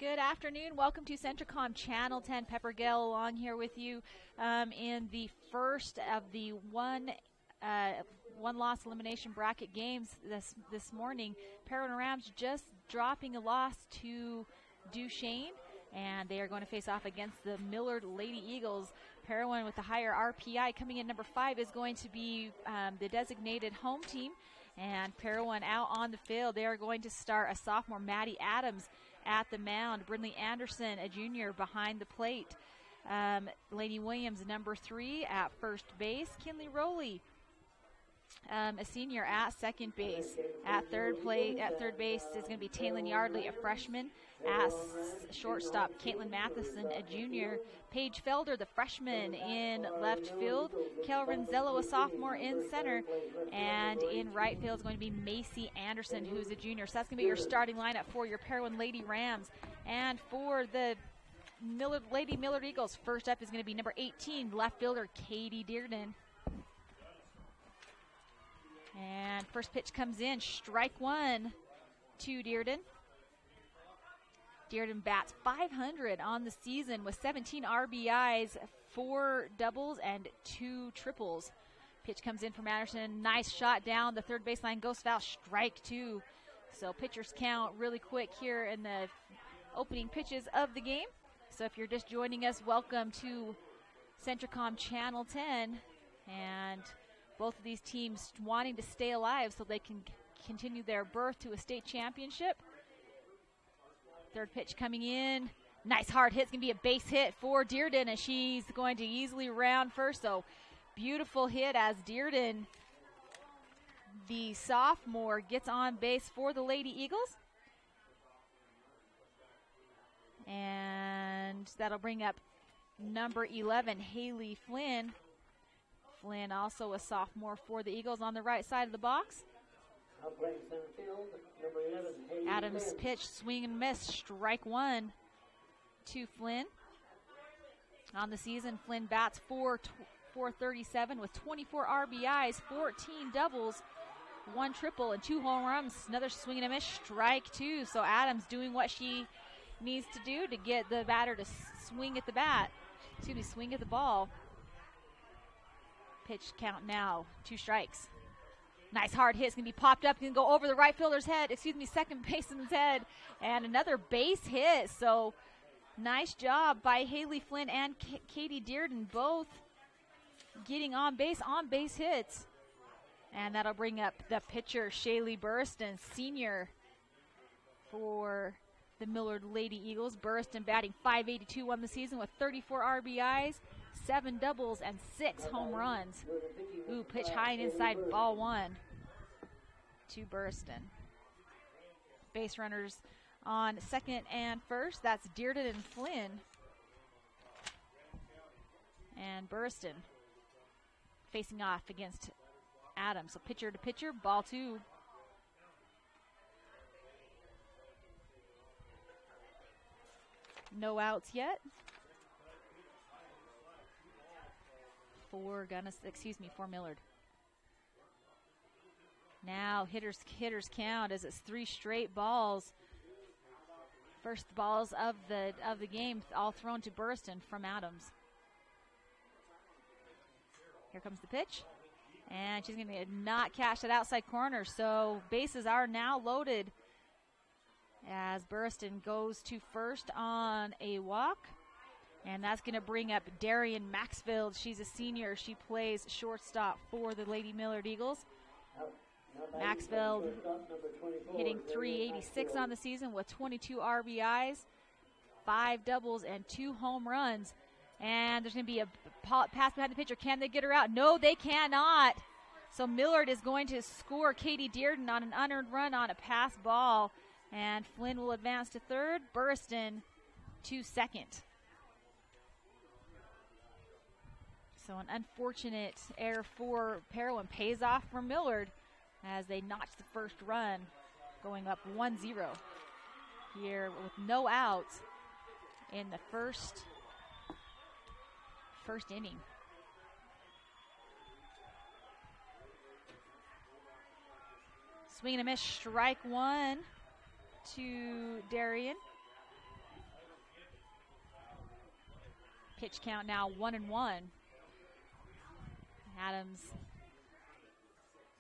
Good afternoon. Welcome to Centricom Channel 10. Pepper Gale along here with you in the first of the one-loss elimination bracket games this morning. Parowan Rams just dropping a loss to Duchesne, and they are going to face off against the Millard Lady Eagles. Parowan with the higher RPI coming in number 5 is going to be the designated home team, and Parowan out on the field. They are going to start a sophomore, Maddie Adams, at the mound. Brindley Anderson, a junior, behind the plate. Lady Williams, number 3, at first base. Kinley Rowley, a senior, at second base. At third base is going to be Taylin Yardley, a freshman. At shortstop, Caitlin Matheson, a junior. Paige Felder, the freshman, in left field. Kel Renzello, a sophomore, in center. And in right field is going to be Macy Anderson, who's a junior. So that's going to be your starting lineup for your Parowan Lady Rams. And for the Lady Millard Eagles, first up is going to be number 18, left fielder Katie Dearden. And first pitch comes in, strike one to Dearden. Dearden bats .500 on the season with 17 RBIs, 4 doubles, and 2 triples. Pitch comes in from Anderson. Nice shot down the third baseline. Goes foul, strike 2. So pitchers count really quick here in the opening pitches of the game. So if you're just joining us, welcome to Centricom Channel 10. And both of these teams wanting to stay alive so they can continue their berth to a state championship. Third pitch coming in. Nice hard hit. It's going to be a base hit for Dearden, and she's going to easily round first. So beautiful hit as Dearden, the sophomore, gets on base for the Lady Eagles. And that'll bring up number 11, Haley Flynn. Flynn, also a sophomore for the Eagles, on the right side of the box. Playing center field, number 11, Haley Adams Flynn. pitch, swing and miss, strike 1 to Flynn. On the season, Flynn bats .437 with 24 RBIs, 14 doubles, 1 triple, and 2 home runs. Another swing and a miss, strike 2. So Adams doing what she needs to do to get the batter to swing at the ball. Pitch count now, 2 strikes. Nice hard hit. It's going to be popped up. It's going to go over the right fielder's head. Second baseman's head. And another base hit. So nice job by Haley Flynn and Katie Dearden, both getting on base hits. And that'll bring up the pitcher, Shaylee Burriston, senior, for the Millard Lady Eagles. Burriston batting .582 on the season with 34 RBIs, 7 doubles, and 6 home runs. Ooh, pitch high and inside, ball 1 to Burriston. Base runners on second and first. That's Dearden and Flynn. And Burriston facing off against Adams. So pitcher to pitcher, ball 2. No outs yet. For Millard. Now hitters count as it's 3 straight balls. First balls of the game, all thrown to Burriston from Adams. Here comes the pitch, and she's going to not catch that outside corner. So bases are now loaded as Burriston goes to first on a walk. And that's going to bring up Darian Maxfield. She's a senior. She plays shortstop for the Lady Millard Eagles. Maxfield hitting .386 on the season with 22 RBIs, 5 doubles, and 2 home runs. And there's going to be a pass behind the pitcher. Can they get her out? No, they cannot. So Millard is going to score Katie Dearden on an unearned run on a pass ball. And Flynn will advance to third. Burriston to second. So an unfortunate error for Parowan pays off for Millard as they notch the first run, going up 1-0 here with no outs in the first inning. Swing and a miss, strike 1 to Darian. Pitch count now 1-1. Adams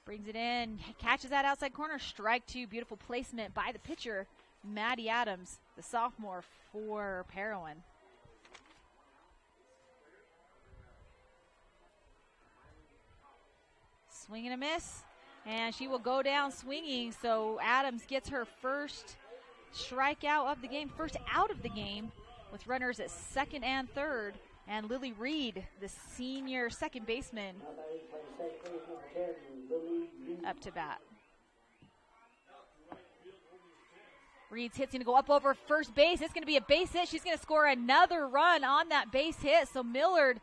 brings it in, catches that outside corner, strike two. Beautiful placement by the pitcher, Maddie Adams, the sophomore for Parowan. Swing and a miss, and she will go down swinging. So Adams gets her first strikeout of the game, first out of the game, with runners at second and third. And Lily Reed, the senior second baseman, up to bat. Reed's hit's going to go up over first base. It's going to be a base hit. She's going to score another run on that base hit. So Millard,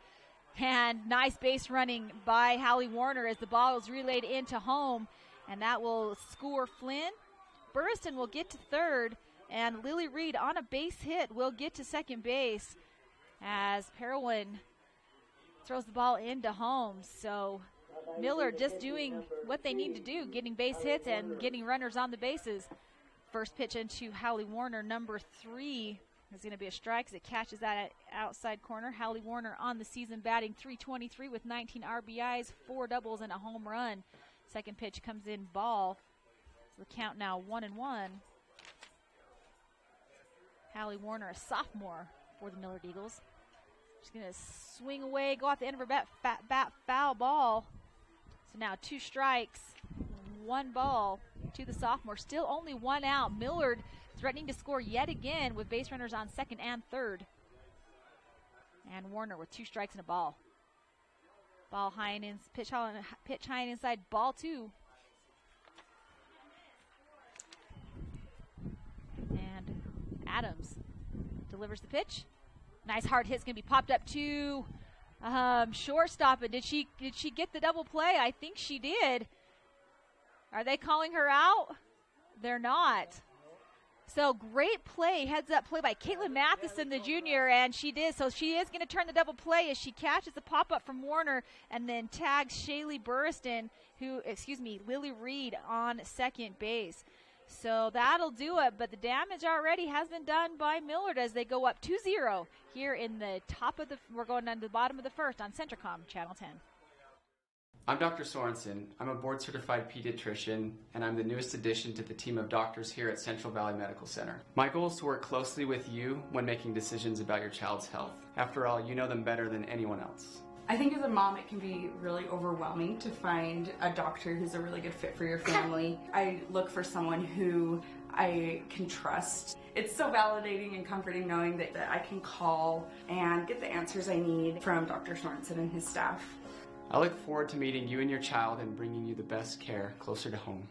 and nice base running by Hallie Warner as the ball is relayed into home. And that will score Flynn. Burriston will get to third. And Lily Reed on a base hit will get to second base as Parowan throws the ball into home. So Millard just doing what they need to do, getting base hits and getting runners on the bases. First pitch into Hallie Warner, number 3, is going to be a strike as it catches that outside corner. Hallie Warner on the season batting .323 with 19 RBIs, 4 doubles, and a home run. Second pitch comes in ball. So the count now 1-1. Hallie Warner, a sophomore for the Millard Eagles. She's going to swing away, go off the end of her bat, foul ball. So now 2 strikes, 1 ball to the sophomore. Still only 1 out. Millard threatening to score yet again with base runners on second and third. And Warner with 2 strikes and a ball. Ball high and pitch high and inside, ball 2. And Adams delivers the pitch. Nice hard hit's going to be popped up to shortstop. And did she get the double play? I think she did. Are they calling her out? They're not. So great play, heads-up play by Caitlin Matheson, the junior, and she did. So she is going to turn the double play as she catches the pop-up from Warner and then tags Shaylee Burriston, Lily Reed on second base. So that'll do it, but the damage already has been done by Millard as they go up 2-0 here in the we're going down to the bottom of the first on Centricom Channel 10. I'm Dr. Sorensen. I'm a board-certified pediatrician, and I'm the newest addition to the team of doctors here at Central Valley Medical Center. My goal is to work closely with you when making decisions about your child's health. After all, you know them better than anyone else. I think as a mom, it can be really overwhelming to find a doctor who's a really good fit for your family. I look for someone who I can trust. It's so validating and comforting knowing that I can call and get the answers I need from Dr. Sorensen and his staff. I look forward to meeting you and your child and bringing you the best care closer to home.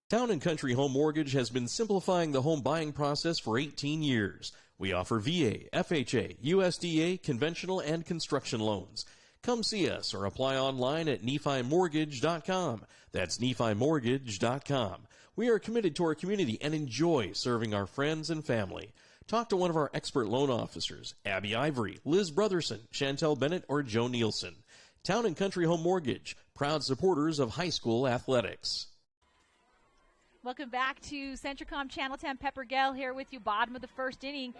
Town & Country Home Mortgage has been simplifying the home buying process for 18 years. We offer VA, FHA, USDA, conventional, and construction loans. Come see us or apply online at NephiMortgage.com. That's NephiMortgage.com. We are committed to our community and enjoy serving our friends and family. Talk to one of our expert loan officers, Abby Ivory, Liz Brotherson, Chantel Bennett, or Joe Nielsen. Town & Country Home Mortgage, proud supporters of high school athletics. Welcome back to Centricom Channel 10. Pepper Gale here with you, bottom of the first inning,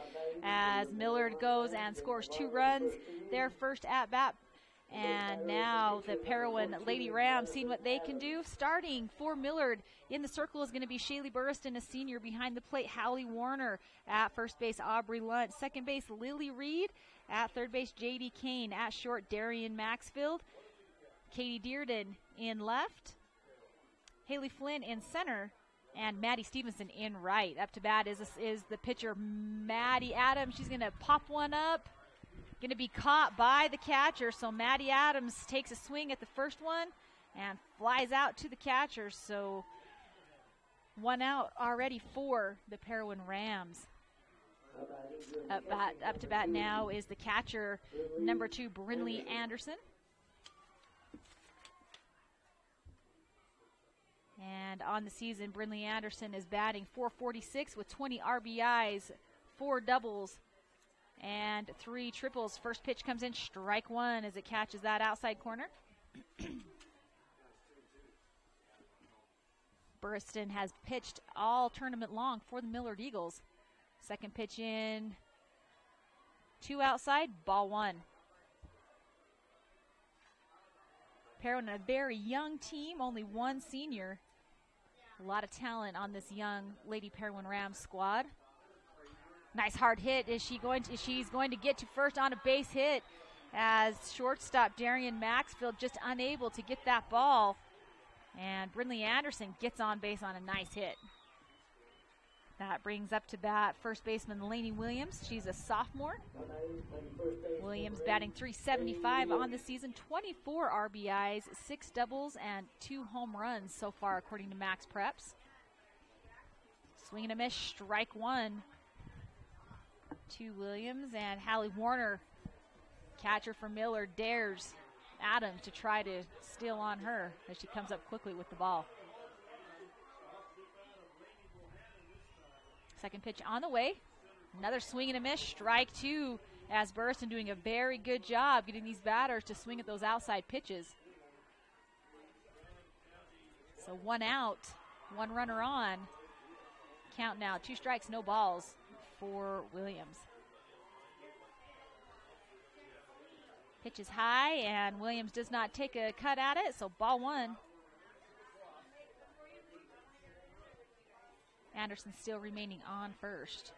as Millard goes and scores 2 runs. Their first at-bat. And now the Parowan Lady Rams seeing what they can do. Starting for Millard in the circle is going to be Shaylee Burriston, a senior. Behind the plate, Hallie Warner. At first base, Aubrey Lunt. Second base, Lily Reed. At third base, J.D. Kane. At short, Darian Maxfield. Katie Dearden in left. Haley Flynn in center. And Maddie Stevenson in right. Up to bat is the pitcher, Maddie Adams. She's going to pop one up. Going to be caught by the catcher. So Maddie Adams takes a swing at the first one and flies out to the catcher. So 1 out already for the Parowan Rams. Up to bat now is the catcher, number 2, Brinley Anderson. And on the season, Brinley Anderson is batting .446 with 20 RBIs, 4 doubles, and 3 triples. First pitch comes in, strike 1 as it catches that outside corner. Burriston has pitched all tournament long for the Millard Eagles. Second pitch in, 2 outside, ball 1. Parowan, a very young team, only 1 senior. A lot of talent on this young Lady Parowan Rams squad. Nice hard hit. She's going to get to first on a base hit as shortstop Darian Maxfield just unable to get that ball. And Brindley Anderson gets on base on a nice hit. That brings up to bat first baseman Lainey Williams. She's a sophomore. Williams batting .375 on the season, 24 RBIs, 6 doubles, and 2 home runs so far, according to Max Preps. Swing and a miss, strike 1 to Williams, and Hallie Warner, catcher for Millard, dares Adams to try to steal on her as she comes up quickly with the ball. Second pitch on the way. Another swing and a miss, strike 2, as Burstyn doing a very good job getting these batters to swing at those outside pitches. So 1 out, 1 runner on. Count now, 2 strikes, no balls for Williams. Pitch is high, and Williams does not take a cut at it, so ball 1. Anderson still remaining on first.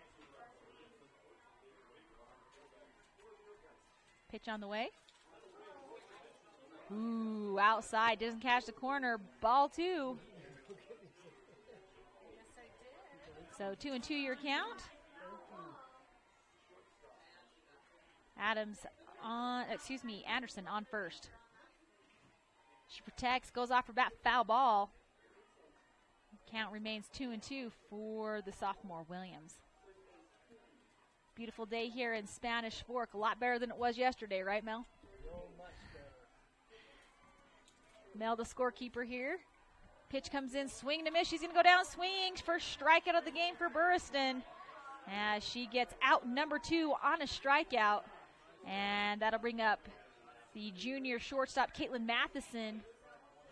Pitch on the way. Ooh, outside, doesn't catch the corner, ball 2. So 2-2 your count. Anderson on first. She protects, goes off her bat, foul ball. Count remains 2-2 for the sophomore Williams. Beautiful day here in Spanish Fork. A lot better than it was yesterday, right, Mel? Mel, the scorekeeper here. Pitch comes in, swing and a miss. She's going to go down swinging. First strikeout of the game for Burstyn, as she gets out number 2 on a strikeout. And that'll bring up the junior shortstop, Caitlin Matheson,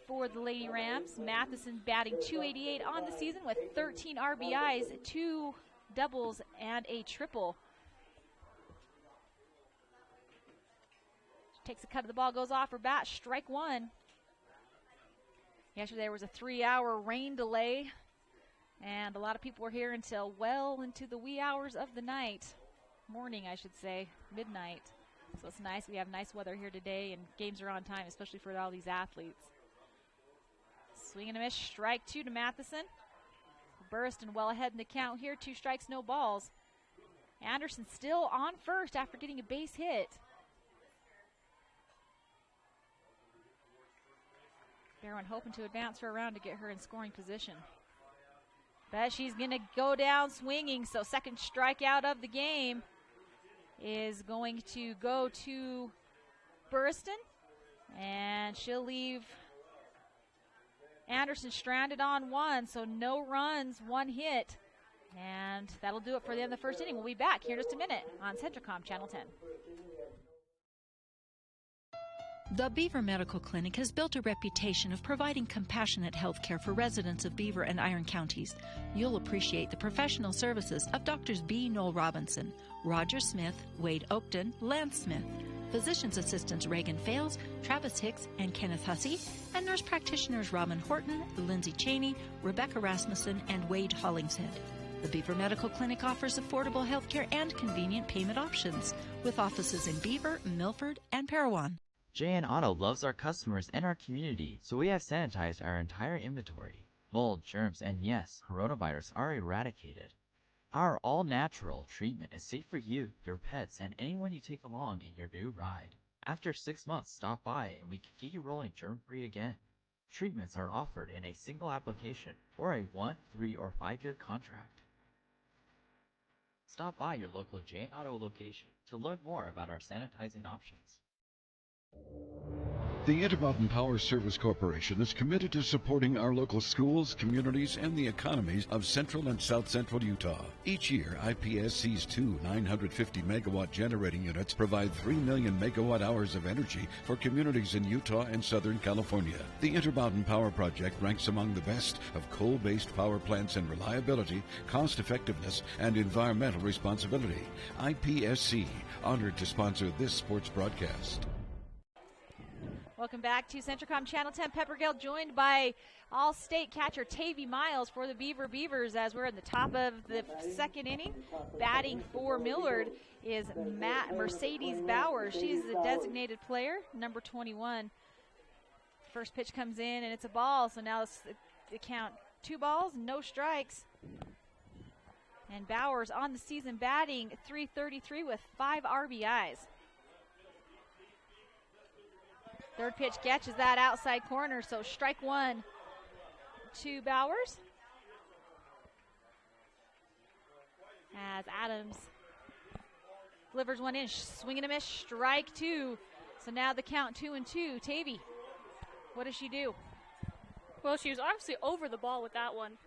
for the Lady Rams. Matheson batting .288 on the season with 13 RBIs, 2 doubles, and a triple. She takes a cut of the ball, goes off her bat, strike 1. Yesterday there was a 3-hour rain delay, and a lot of people were here until well into the wee hours of the morning, I should say, midnight. So it's nice. We have nice weather here today, and games are on time, especially for all these athletes. Swing and a miss, strike 2 to Matheson. Burstyn well ahead in the count here, 2 strikes, no balls. Anderson still on first after getting a base hit. Parowan hoping to advance her around to get her in scoring position. But she's going to go down swinging, so second strikeout of the game is going to go to Burstyn, and she'll leave Anderson stranded on 1, so no runs, 1 hit. And that'll do it for the end of the first inning. We'll be back here in just a minute on Centricom Channel 10. The Beaver Medical Clinic has built a reputation of providing compassionate health care for residents of Beaver and Iron counties. You'll appreciate the professional services of Drs. B. Noel Robinson, Roger Smith, Wade Oakton, Lance Smith, physician's assistants Reagan Fales, Travis Hicks, and Kenneth Hussey, and nurse practitioners Robin Horton, Lindsay Cheney, Rebecca Rasmussen, and Wade Hollingshead. The Beaver Medical Clinic offers affordable health care and convenient payment options, with offices in Beaver, Milford, and Parowan. JN Auto loves our customers and our community, so we have sanitized our entire inventory. Mold, germs, and yes, coronavirus are eradicated. Our all-natural treatment is safe for you, your pets, and anyone you take along in your new ride. After 6 months, stop by and we can get you rolling germ-free again. Treatments are offered in a single application or a 1, 3, or 5-year contract. Stop by your local JN Auto location to learn more about our sanitizing options. The Intermountain Power Service Corporation is committed to supporting our local schools, communities, and the economies of central and south central Utah. Each year, IPSC's two 950-megawatt generating units provide 3 million megawatt hours of energy for communities in Utah and Southern California. The Intermountain Power Project ranks among the best of coal-based power plants in reliability, cost-effectiveness, and environmental responsibility. IPSC, honored to sponsor this sports broadcast. Welcome back to Centricom Channel 10. Peppergale joined by All-State catcher Tavy Miles for the Beavers as we're in the top of the second inning. Batting for Millard is Mercedes Bowers. She's the designated player, number 21. First pitch comes in and it's a ball, so now it's the count 2 balls, no strikes. And Bowers on the season batting .333 with 5 RBIs. Third pitch catches that outside corner, so strike 1 to Bowers. As Adams delivers one in, swing and a miss, strike 2. So now the count 2-2. Tavy, what does she do? Well, she was obviously over the ball with that one.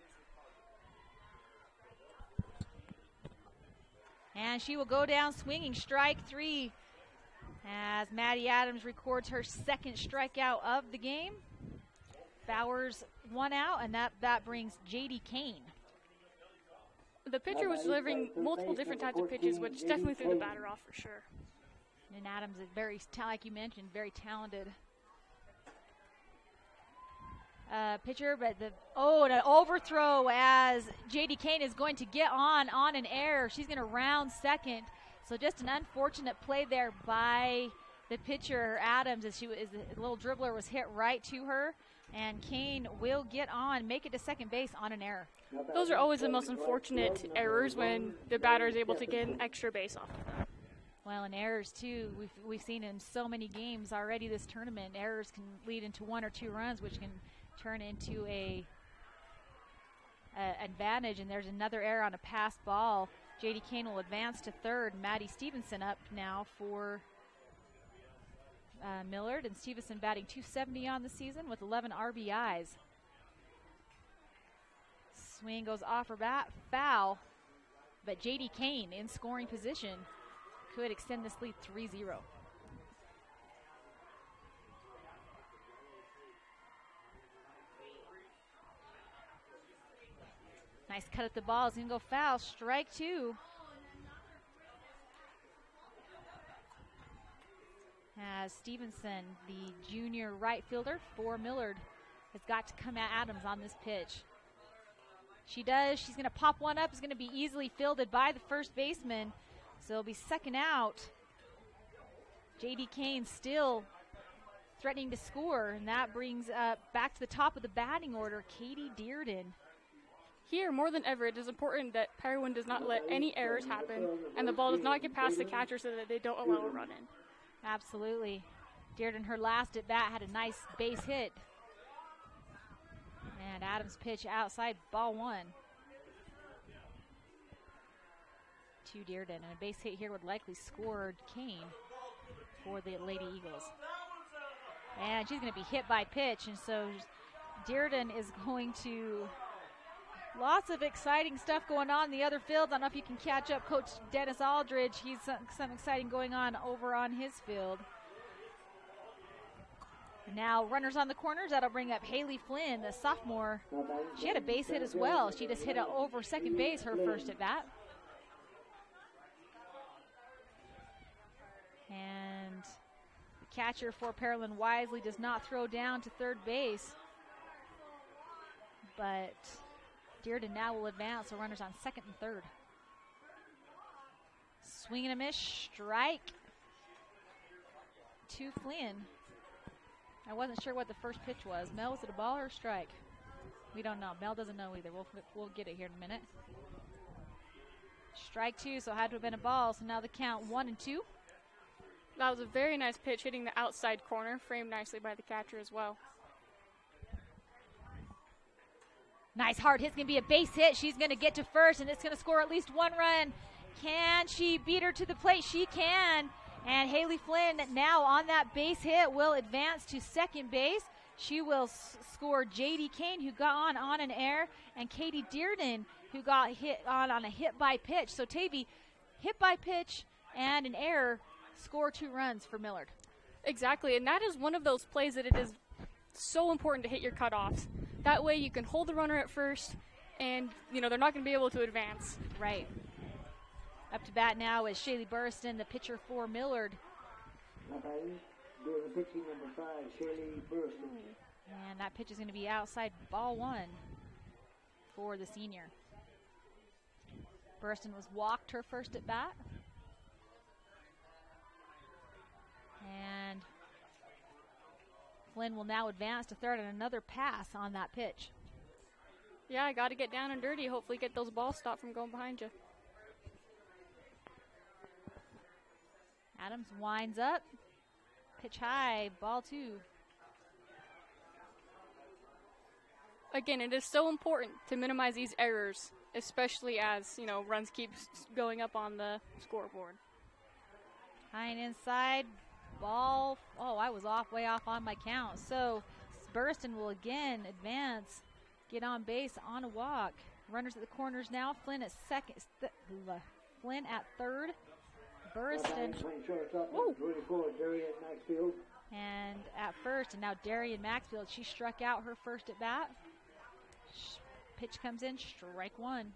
And she will go down swinging, strike 3. As Maddie Adams records her second strikeout of the game. Bowers 1 out, and that brings J.D. Kane. The pitcher was delivering multiple different types of pitches, which definitely threw the batter off for sure. And Adams is very, like you mentioned, very talented pitcher, but an overthrow as J.D. Kane is going to get on an error. She's going to round second. So just an unfortunate play there by the pitcher, Adams, as the little dribbler was hit right to her. And Kane will get on, make it to second base on an error. Those are always the most unfortunate errors when the batter is able to get an extra base off of that. Well, and errors, too, we've seen in so many games already this tournament. Errors can lead into 1 or 2 runs, which can turn into a advantage. And there's another error on a passed ball. J.D. Kane will advance to third. Maddie Stevenson up now for Millard. And Stevenson batting .270 on the season with 11 RBIs. Swing goes off her bat, foul. But J.D. Kane in scoring position could extend this lead 3-0. Nice cut at the ball. It's going to go foul. Strike 2. As Stevenson, the junior right fielder for Millard, has got to come at Adams on this pitch. She does. She's going to pop one up. It's going to be easily fielded by the first baseman. So it'll be second out. J.D. Kane still threatening to score. And that brings back to the top of the batting order, Katie Dearden. Here, more than ever, it is important that Parowan does not let any errors happen and the ball does not get past the catcher so that they don't allow a run in. Absolutely. Dearden, her last at bat, had a nice base hit. And Adams pitch outside, ball 1. To Dearden, and a base hit here would likely score Kane for the Lady Eagles. And she's going to be hit by pitch, and so Dearden is going to... Lots of exciting stuff going on in the other field. I don't know if you can catch up Coach Dennis Aldridge. He's some exciting going on over on his field. Now runners on the corners. That'll bring up Haley Flynn, the sophomore. She had a base hit as well. She just hit it over second base her first at bat. And the catcher for Parowan Wisely does not throw down to third base. But Dearden now will advance, so runners on second and third. Swing and a miss, strike to Flynn. I wasn't sure what the first pitch was. Mel, was it a ball or a strike? We don't know. Mel doesn't know either. We'll get it here in a minute. Strike 2, so it had to have been a ball. So now the count 1-2. That was a very nice pitch hitting the outside corner, framed nicely by the catcher as well. Nice hard hit's going to be a base hit. She's going to get to first, and it's going to score at least 1 run. Can she beat her to the plate? She can. And Haley Flynn now on that base hit will advance to second base. She will score J.D. Kane, who got on an air, and Katie Dearden, who got hit on a hit by pitch. So Tavy, hit by pitch and an error, score 2 runs for Millard. Exactly, and that is one of those plays that it is so important to hit your cutoffs. That way you can hold the runner at first, and they're not going to be able to advance. Right. Up to bat now is Shaylee Burstyn, the pitcher for Millard. Doing the pitching, number 5, Shaylee Burstyn. And that pitch is going to be outside ball 1 for the senior. Burstyn was walked her first at bat. And Flynn will now advance to third, and another pass on that pitch. Yeah, I got to get down and dirty. Hopefully get those balls stopped from going behind you. Adams winds up. Pitch high, ball 2. Again, it is so important to minimize these errors, especially as, runs keep going up on the scoreboard. High and inside, ball. Oh, I was way off on my count. So Burstyn will again advance, get on base on a walk. Runners at the corners now. Flynn at second. Flynn at third. Burstyn. And at first, and now Darian Maxfield. She struck out her first at bat. Pitch comes in, strike 1.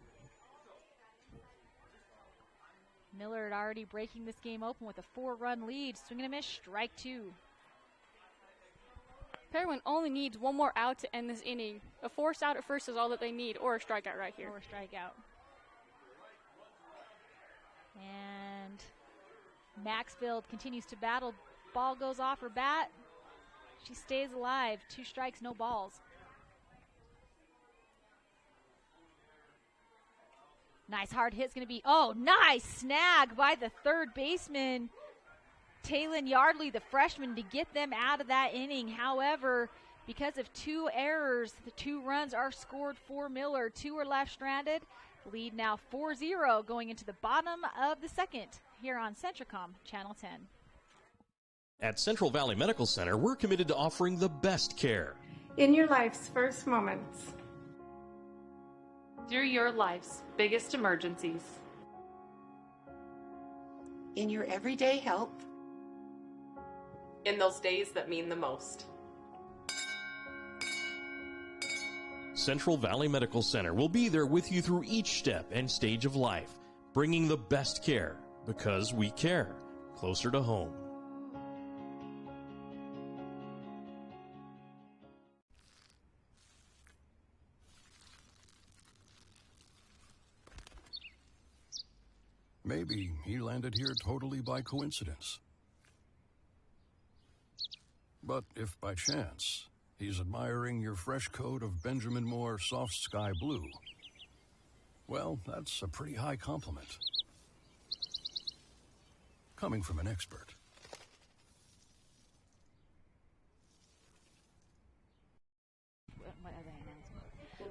Millard already breaking this game open with a 4-run lead. Swing and a miss, strike 2. Parowan only needs 1 more out to end this inning. A force out at first is all that they need, or a strikeout right here. Or a strikeout. And Maxfield continues to battle. Ball goes off her bat. She stays alive. 2 strikes, no balls. Nice hard hit's going to be, nice snag by the third baseman, Taylin Yardley, the freshman, to get them out of that inning. However, because of 2 errors, the 2 runs are scored for Millard. 2 are left stranded. Lead now 4-0 going into the bottom of the second here on Centricom Channel 10. At Central Valley Medical Center, we're committed to offering the best care. In your life's first moments. Through your life's biggest emergencies. In your everyday help. In those days that mean the most. Central Valley Medical Center will be there with you through each step and stage of life, bringing the best care because we care, closer to home. Maybe he landed here totally by coincidence. But if by chance he's admiring your fresh coat of Benjamin Moore soft sky blue, well, that's a pretty high compliment. Coming from an expert.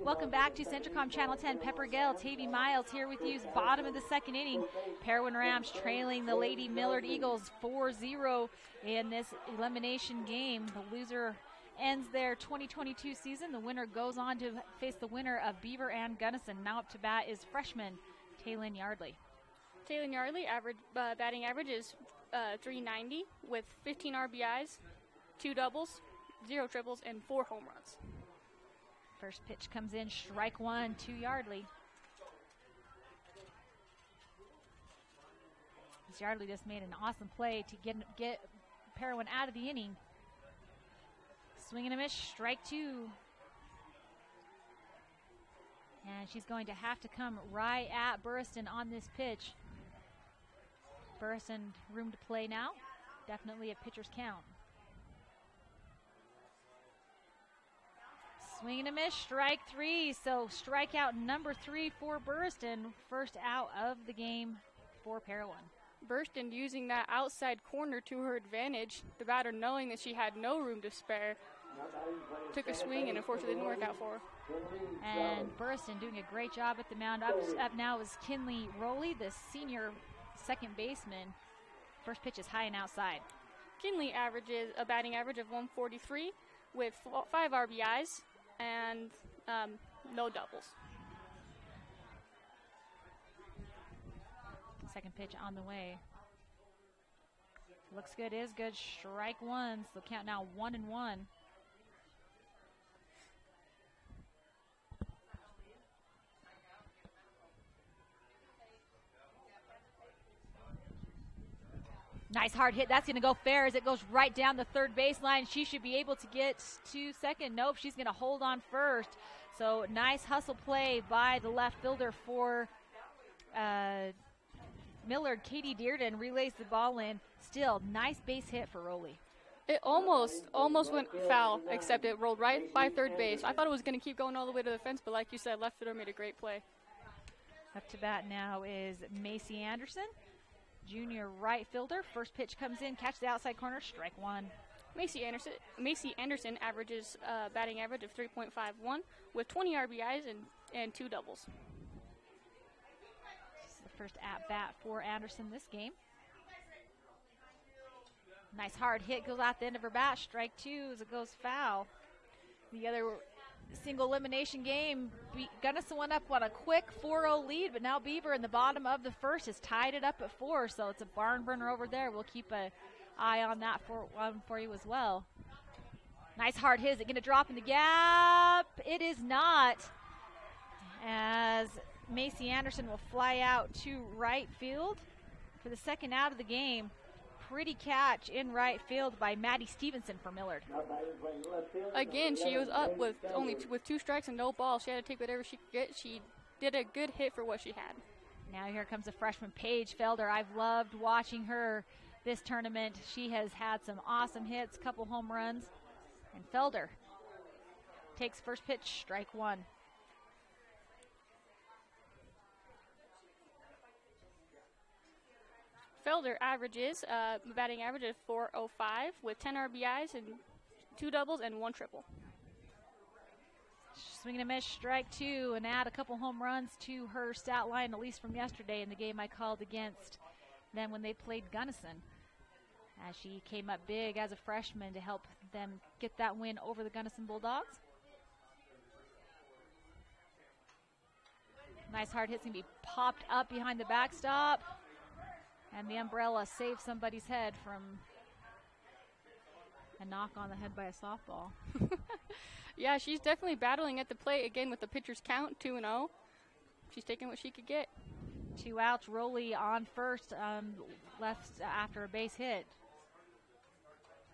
Welcome back to Centricom Channel 10. Pepper Gale, Tavy Miles here with you. Bottom of the second inning. Parowan Rams trailing the Lady Millard Eagles 4-0 in this elimination game. The loser ends their 2022 season. The winner goes on to face the winner of Beaver and Gunnison. Now up to bat is freshman Taylin Yardley. Taylin Yardley batting average is .390 with 15 RBIs, 2 doubles, 0 triples, and 4 home runs. First pitch comes in, strike 1 to Yardley. Yardley just made an awesome play to get Parowan out of the inning. Swing and a miss, strike 2. And she's going to have to come right at Burstyn on this pitch. Burstyn room to play now. Definitely a pitcher's count. Swing and a miss, strike 3. So strikeout number 3 for Burstyn. First out of the game for Parowan. Burstyn using that outside corner to her advantage. The batter, knowing that she had no room to spare, took a swing and unfortunately didn't work out for her. And Burstyn doing a great job at the mound. Up now is Kinley Rowley, the senior second baseman First pitch is high and outside. Kinley averages a batting average of 143 with 5 RBIs and no doubles. Second pitch on the way. Looks good, is good. Strike one. So count now 1-1. Nice hard hit. That's going to go fair as it goes right down the third baseline. She should be able to get to second. Nope, she's going to hold on first. So nice hustle play by the left fielder for Millard. Katie Dearden relays the ball in. Still, nice base hit for Rowley. It almost went foul, except it rolled right by third base. I thought it was going to keep going all the way to the fence, but like you said, left fielder made a great play. Up to bat now is Macy Anderson, junior right fielder. First pitch comes in, catch the outside corner, strike one. Macy Anderson averages batting average of 3.51 with 20 RBIs and 2 doubles. This is the first at bat for Anderson this game. Nice hard hit goes out the end of her bat. Strike two as it goes foul. The other single elimination game, Gunnison went up on a quick 4-0 lead, but now Beaver in the bottom of the first has tied it up at 4, so it's a barn burner over there. We'll keep an eye on that for you as well. Nice hard hit. Is it going to drop in the gap? It is not, as Macy Anderson will fly out to right field for the second out of the game. Pretty catch in right field by Maddie Stevenson for Millard. Again, she was up with with 2 strikes and no balls. She had to take whatever she could get. She did a good hit for what she had. Now here comes the freshman Paige Felder. I've loved watching her this tournament. She has had some awesome hits, couple home runs. And Felder takes first pitch, strike one. Felder averages a batting average of 405 with 10 RBIs and 2 doubles and 1 triple. Swing and a miss, strike two, and add a couple home runs to her stat line, at least from yesterday in the game I called against them when they played Gunnison. As she came up big as a freshman to help them get that win over the Gunnison Bulldogs. Nice hard hit's going to be popped up behind the backstop. And the umbrella saved somebody's head from a knock on the head by a softball. Yeah, she's definitely battling at the plate again with the pitcher's count, 2-0. She's taking what she could get. 2 outs, Rowley on first, left after a base hit.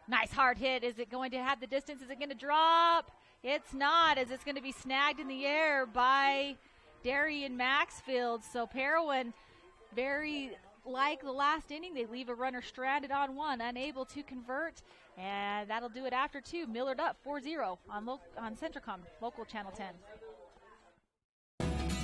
Nice hard hit. Is it going to have the distance? Is it going to drop? It's not, as it's going to be snagged in the air by Darian Maxfield. So Parowan, very like the last inning, they leave a runner stranded on one, unable to convert, and that'll do it after 2. Millard up 4-0 on Centricom, local channel 10.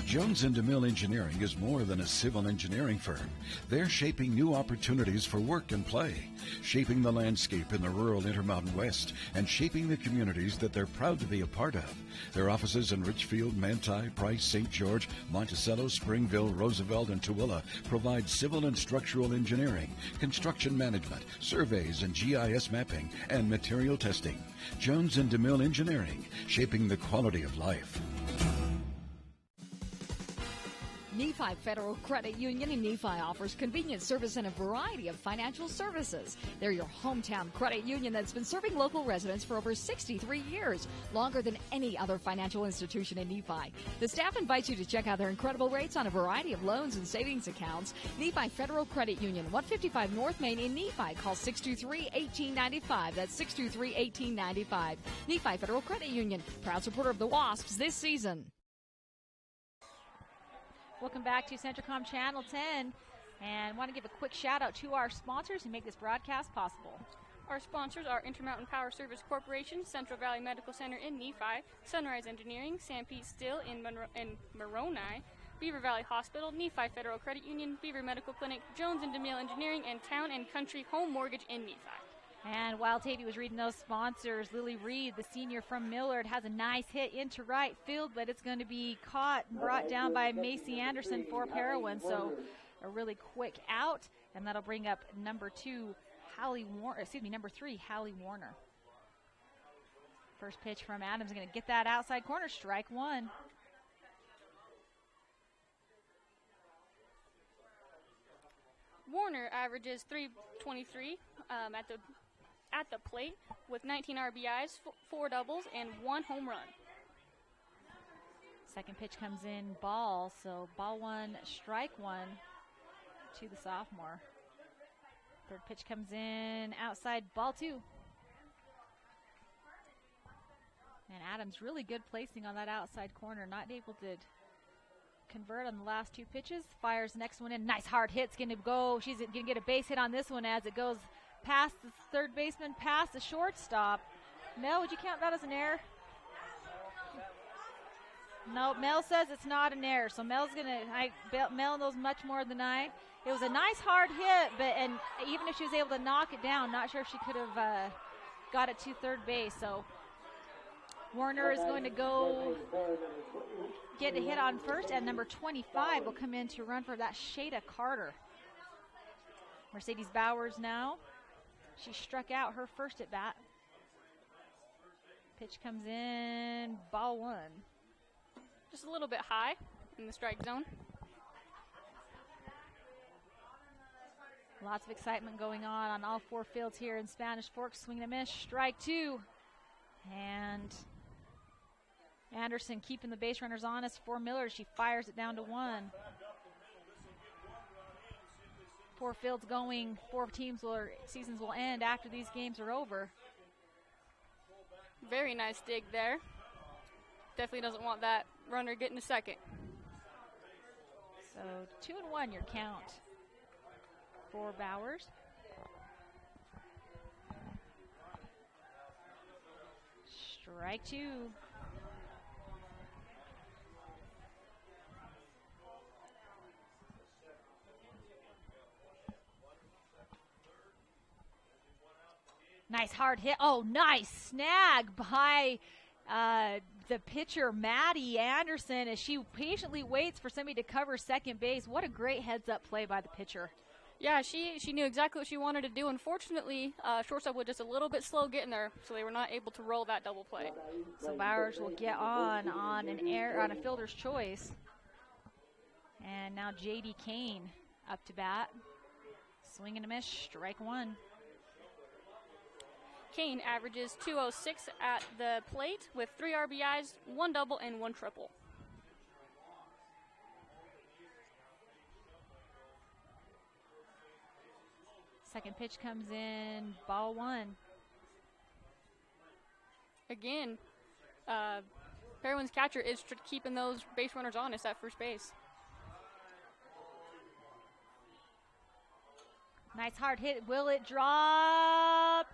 Jones & DeMille Engineering is more than a civil engineering firm. They're shaping new opportunities for work and play, shaping the landscape in the rural Intermountain West, and shaping the communities that they're proud to be a part of. Their offices in Richfield, Manti, Price, St. George, Monticello, Springville, Roosevelt, and Tooele provide civil and structural engineering, construction management, surveys and GIS mapping, and material testing. Jones & DeMille Engineering, shaping the quality of life. Nephi Federal Credit Union in Nephi offers convenient service and a variety of financial services. They're your hometown credit union that's been serving local residents for over 63 years, longer than any other financial institution in Nephi. The staff invites you to check out their incredible rates on a variety of loans and savings accounts. Nephi Federal Credit Union, 155 North Main in Nephi. Call 623-1895. That's 623-1895. Nephi Federal Credit Union, proud supporter of the Wasps this season. Welcome back to Centricom Channel 10, and want to give a quick shout out to our sponsors who make this broadcast possible. Our sponsors are Intermountain Power Service Corporation, Central Valley Medical Center in Nephi, Sunrise Engineering, St. Pete Steel in Moroni, Beaver Valley Hospital, Nephi Federal Credit Union, Beaver Medical Clinic, Jones & DeMille Engineering, and Town and Country Home Mortgage in Nephi. And while Tavy was reading those sponsors, Lily Reed, the senior from Millard, has a nice hit into right field, but it's going to be caught and brought down by Macy Anderson for Parowan. So a really quick out And that'll bring up number 3, Hallie Warner. First pitch from Adams, going to get that outside corner, strike one. Warner averages .323 at the plate with 19 RBIs, 4 doubles, and 1 home run. Second pitch comes in, ball. So ball 1, strike 1 to the sophomore. Third pitch comes in, outside, ball 2. And Adams really good placing on that outside corner, not able to convert on the last 2 pitches. Fires next one in, nice hard hit's going to go. She's going to get a base hit on this one as it goes past the third baseman, past the shortstop. Mel, would you count that as an error? No, Mel says it's not an error, so Mel's Mel knows much more than I. It was a nice hard hit, and even if she was able to knock it down, not sure if she could have got it to third base. So Warner is going to go get a hit on first, and number 25 will come in to run for that Shada Carter. Mercedes Bowers now. She struck out her first at bat. Pitch comes in, ball 1. Just a little bit high in the strike zone. Lots of excitement going on all 4 fields here in Spanish Fork. Swing and a miss, strike 2. And Anderson keeping the base runners honest for Millard. She fires it down to 1. 4 fields going, 4 seasons will end after these games are over. Very nice dig there. Definitely doesn't want that runner getting a second. So 2-1 your count for Bowers. Strike 2. Nice hard hit. Oh, nice snag by the pitcher, Maddie Anderson, as she patiently waits for somebody to cover second base. What a great heads-up play by the pitcher. Yeah, she knew exactly what she wanted to do. Unfortunately, shortstop was just a little bit slow getting there, so they were not able to roll that double play. So Bowers will get on a fielder's choice. And now J.D. Kane up to bat. Swing and a miss, strike 1. Kane averages .206 at the plate with 3 RBIs, 1 double, and 1 triple. Second pitch comes in, ball 1. Again, Parowan's catcher is keeping those base runners honest at first base. Nice hard hit. Will it drop?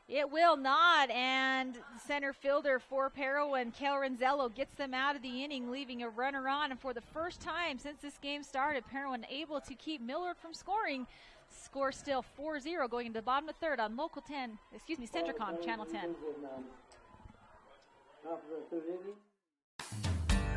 It will not, and center fielder for Parowan, Kel Renzello, gets them out of the inning, leaving a runner on. And for the first time since this game started, Parowan able to keep Millard from scoring. Score still 4-0 going into the bottom of third on Centricom, Channel 10.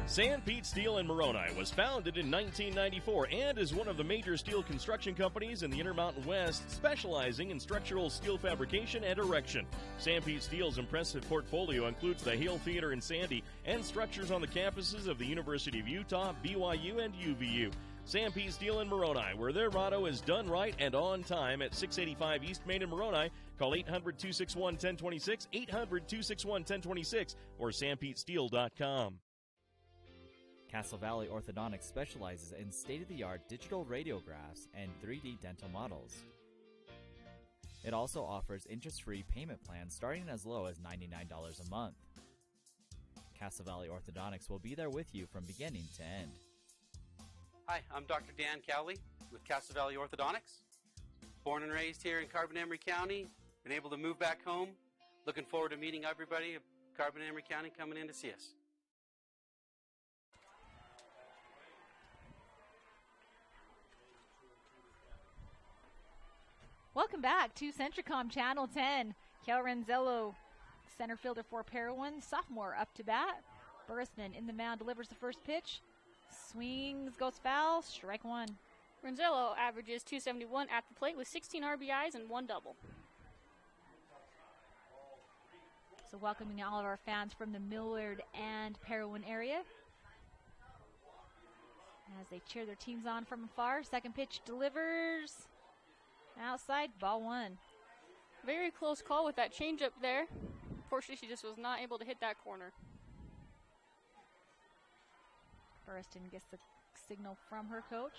San Pete Steel in Moroni was founded in 1994 and is one of the major steel construction companies in the Intermountain West, specializing in structural steel fabrication and erection. San Pete Steel's impressive portfolio includes the Hale Theater in Sandy and structures on the campuses of the University of Utah, BYU, and UVU. San Pete Steel in Moroni, where their motto is done right and on time, at 685 East Main in Moroni. Call 800-261-1026, 800-261-1026, or sanpetesteel.com. Castle Valley Orthodontics specializes in state-of-the-art digital radiographs and 3D dental models. It also offers interest-free payment plans starting as low as $99 a month. Castle Valley Orthodontics will be there with you from beginning to end. Hi, I'm Dr. Dan Cowley with Castle Valley Orthodontics. Born and raised here in Carbon-Emery County, been able to move back home. Looking forward to meeting everybody of Carbon-Emery County coming in to see us. Welcome back to Centricom Channel 10. Kel Renzello, center fielder for Parowan, sophomore up to bat. Burrisman in the mound delivers the first pitch. Swings, goes foul, strike 1. Renzello averages 271 at the plate with 16 RBIs and 1 double. So welcoming all of our fans from the Millard and Parowan area as they cheer their teams on from afar. Second pitch delivers outside, ball 1. Very close call with that changeup there. Fortunately, she just was not able to hit that corner. Burriston gets the signal from her coach.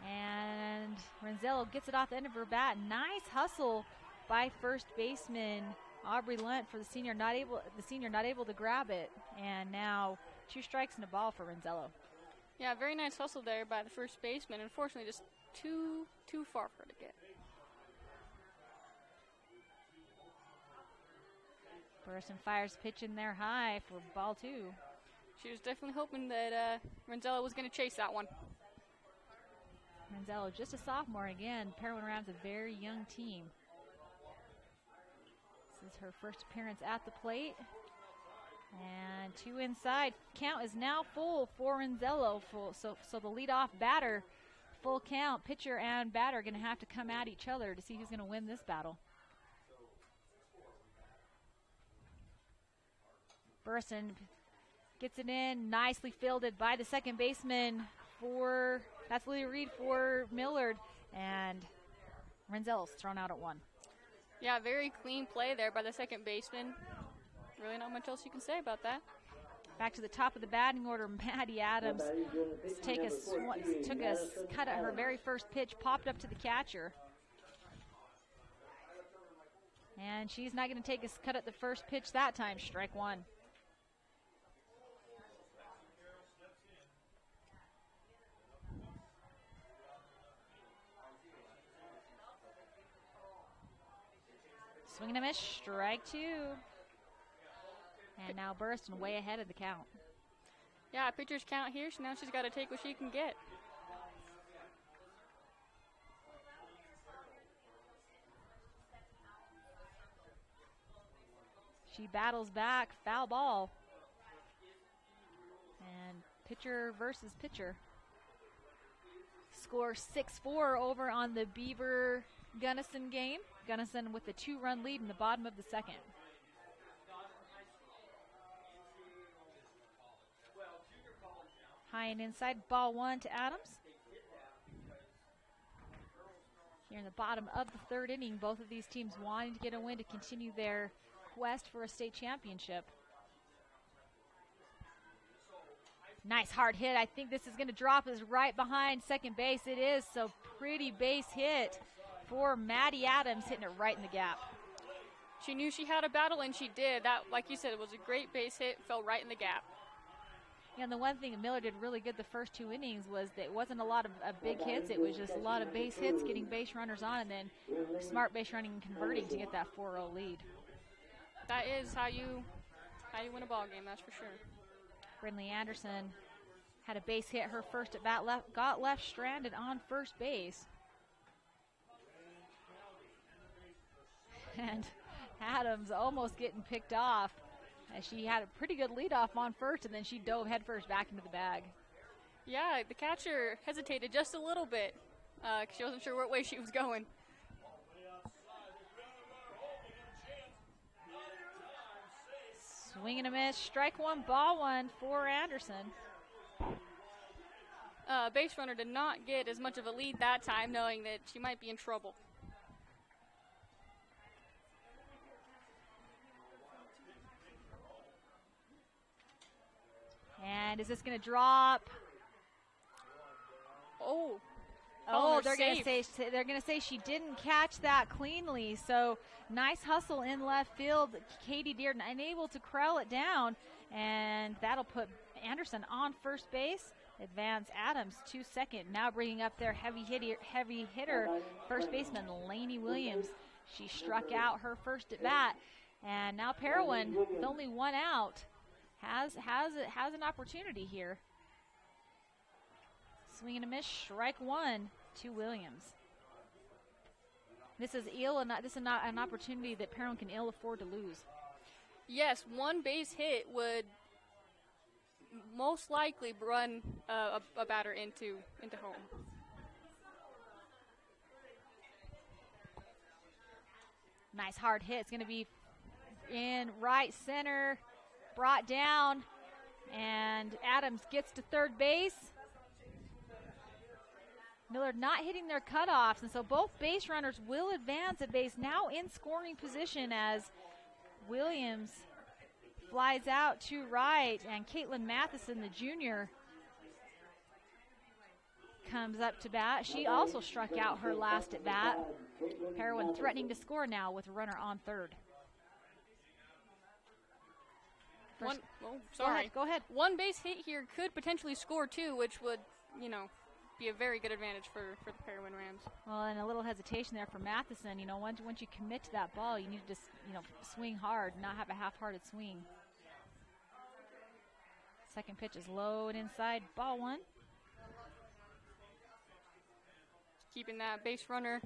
And Renzello gets it off the end of her bat. Nice hustle by first baseman Aubrey Lunt for the senior not able to grab it. And now 2 strikes and a ball for Renzello. Yeah, very nice hustle there by the first baseman. Unfortunately, just too far for her to get. Burriston fires pitch in there high for ball 2. She was definitely hoping that Renzello was going to chase that one. Renzello, just a sophomore again. Parowan Rams, a very young team. This is her first appearance at the plate. And 2 inside. Count is now full for Renzello. So the leadoff batter, full count. Pitcher and batter going to have to come at each other to see who's going to win this battle. Burriston gets it in, nicely fielded by the second baseman that's Lily Reed for Millard, and Renzello's thrown out at 1. Yeah, very clean play there by the second baseman. Really not much else you can say about that. Back to the top of the batting order, Maddie Adams took a cut at her very first pitch, popped up to the catcher. And she's not going to take a cut at the first pitch that time, strike 1. Swing and a miss, strike 2. And now Burriston way ahead of the count. Yeah, pitcher's count here, so now she's got to take what she can get. She battles back, foul ball. And pitcher versus pitcher. Score 6-4 over on the Beaver Gunnison game. Gunnison with a 2-run lead in the bottom of the second. High and inside, ball 1 to Adams. Here in the bottom of the 3rd inning, both of these teams wanting to get a win to continue their quest for a state championship. Nice hard hit. I think this is going to drop us right behind second base. It is, so pretty base hit for Maddie Adams, hitting it right in the gap. She knew she had a battle, and she did. That, like you said, it was a great base hit, fell right in the gap. Yeah, and the one thing Miller did really good the first 2 innings was that it wasn't a lot of big hits. It was just a lot of base hits, getting base runners on, and then smart base running and converting to get that 4-0 lead. That is how you win a ball game, that's for sure. Brindley Anderson had a base hit her first at bat, got left stranded on first base. And Adams almost getting picked off as she had a pretty good leadoff on first, and then she dove headfirst back into the bag. Yeah, the catcher hesitated just a little bit because she wasn't sure what way she was going. Swing and a miss, strike 1, ball 1 for Anderson. Base runner did not get as much of a lead that time, knowing that she might be in trouble. And is this going to drop? Oh, they're going to say she didn't catch that cleanly. So nice hustle in left field. Katie Dearden unable to corral it down, and that'll put Anderson on first base. Advance Adams to second. Now bringing up their heavy hitter, first baseman Lainey Williams. She struck out her first at bat, and now Parowan, with only 1 out, has an opportunity here. Swing and a miss, strike 1 to Williams. This is not an opportunity that Parowan can ill afford to lose. Yes, 1 base hit would most likely run a batter into home. Nice hard hit. It's going to be in right center, brought down, and Adams gets to third base. Millard not hitting their cutoffs, and so both base runners will advance at base, now in scoring position as Williams flies out to right, and Caitlin Matheson, the junior, comes up to bat. She also struck out her last at bat. Parowan threatening to score now with a runner on third. Go ahead. One base hit here could potentially score two, which would, be a very good advantage for the Parowan Rams. Well, and a little hesitation there for Matheson. Once you commit to that ball, you need to just, swing hard, not have a half-hearted swing. Second pitch is low and inside, ball one. Keeping that base runner,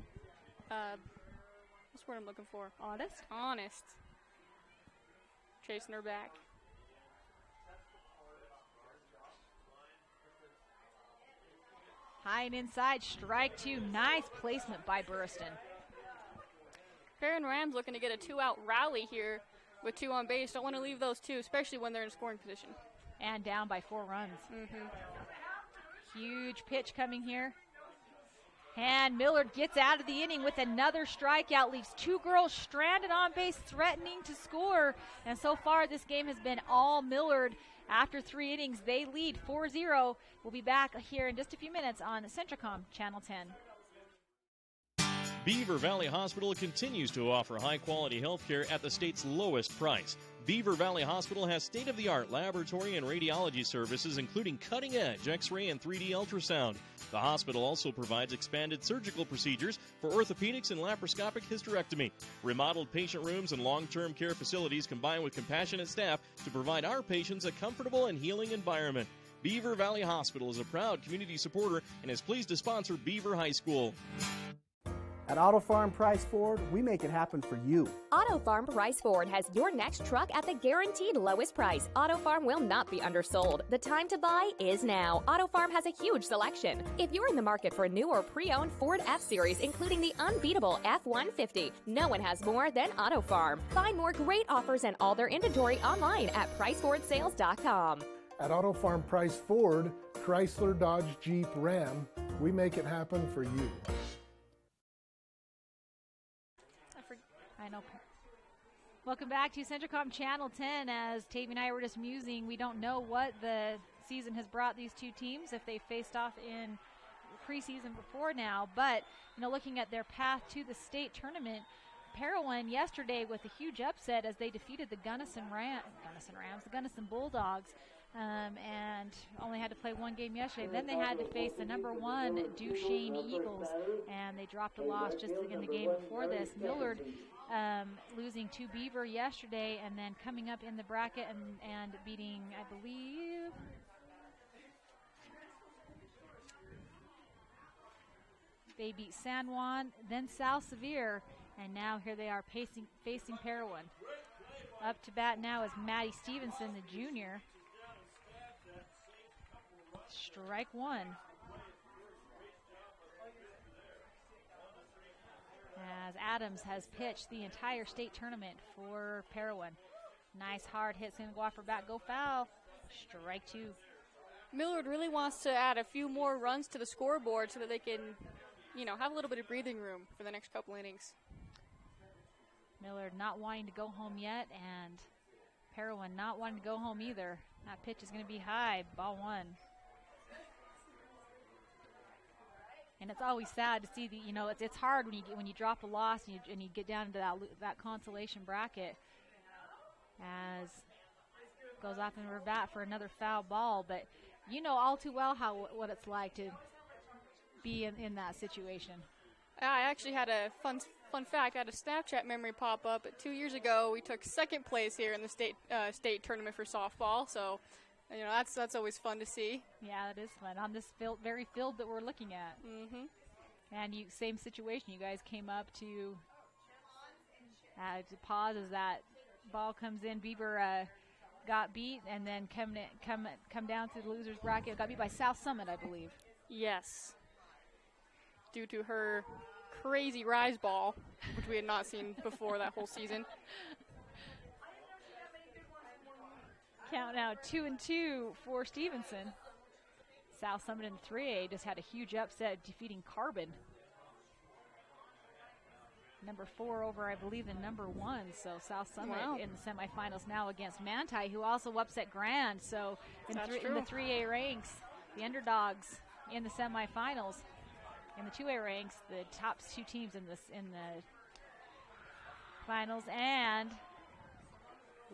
what's the word I'm looking for? Honest. Chasing her back. High and inside, strike two. Nice placement by Burriston. Parowan Rams looking to get a two-out rally here with two on base. Don't want to leave those two, especially when they're in scoring position. And down by 4 runs. Huge pitch coming here. And Millard gets out of the inning with another strikeout, leaves 2 girls stranded on base, threatening to score. And so far, this game has been all Millard. After 3 innings, they lead 4-0. We'll be back here in just a few minutes on Centricom Channel 10. Beaver Valley Hospital continues to offer high-quality health care at the state's lowest price. Beaver Valley Hospital has state-of-the-art laboratory and radiology services, including cutting-edge X-ray and 3D ultrasound. The hospital also provides expanded surgical procedures for orthopedics and laparoscopic hysterectomy. Remodeled patient rooms and long-term care facilities combine with compassionate staff to provide our patients a comfortable and healing environment. Beaver Valley Hospital is a proud community supporter and is pleased to sponsor Beaver High School. At Auto Farm Price Ford, we make it happen for you. Auto Farm Price Ford has your next truck at the guaranteed lowest price. Auto Farm will not be undersold. The time to buy is now. Auto Farm has a huge selection. If you're in the market for a new or pre-owned Ford F-Series, including the unbeatable F-150, no one has more than Auto Farm. Find more great offers and all their inventory online at PriceFordSales.com. At Auto Farm Price Ford, Chrysler, Dodge, Jeep, Ram, we make it happen for you. I know. Welcome back to Centricom Channel 10. As Tavy and I were just musing, we don't know what the season has brought these two teams if they faced off in preseason before now. But, looking at their path to the state tournament, Parowan yesterday with a huge upset as they defeated the Gunnison Bulldogs. And only had to play 1 game yesterday. Then they had to face the #1 Duchesne Eagles, and they dropped a loss just in the game before this. Millard losing to Beaver yesterday, and then coming up in the bracket and beating, I believe, they beat San Juan, then South Sevier, and now here they are facing Parowan. Up to bat now is Maddie Stevenson, the junior. Strike one. As Adams has pitched the entire state tournament for Parowan. Nice hard hit, going to go off her bat, go foul. Strike two. Millard really wants to add a few more runs to the scoreboard so that they can, have a little bit of breathing room for the next couple innings. Millard not wanting to go home yet, and Parowan not wanting to go home either. That pitch is going to be high, ball one. And it's always sad to see it's hard when you drop a loss and you get down into that consolation bracket. As goes off in her bat for another foul ball, but you know all too well what it's like to be in that situation. I actually had a fun fact. I had a Snapchat memory pop up. 2 years ago, we took second place here in the state tournament for softball. So, that's always fun to see. Yeah, it is fun on this very field that we're looking at. Mm-hmm. And same situation. You guys came up to pause as that ball comes in. Beaver got beat, and then come down through the losers bracket. Got beat by South Summit, I believe. Yes. Due to her crazy rise ball, which we had not seen before that whole season. Count now 2-2 for Stevenson. South Summit in 3A just had a huge upset, defeating Carbon. Number 4 over, I believe, the number 1. So South Summit in the semifinals now against Manti, who also upset Grand. So in the 3A ranks, the underdogs in the semifinals. In the 2A ranks, the top 2 teams in the finals. And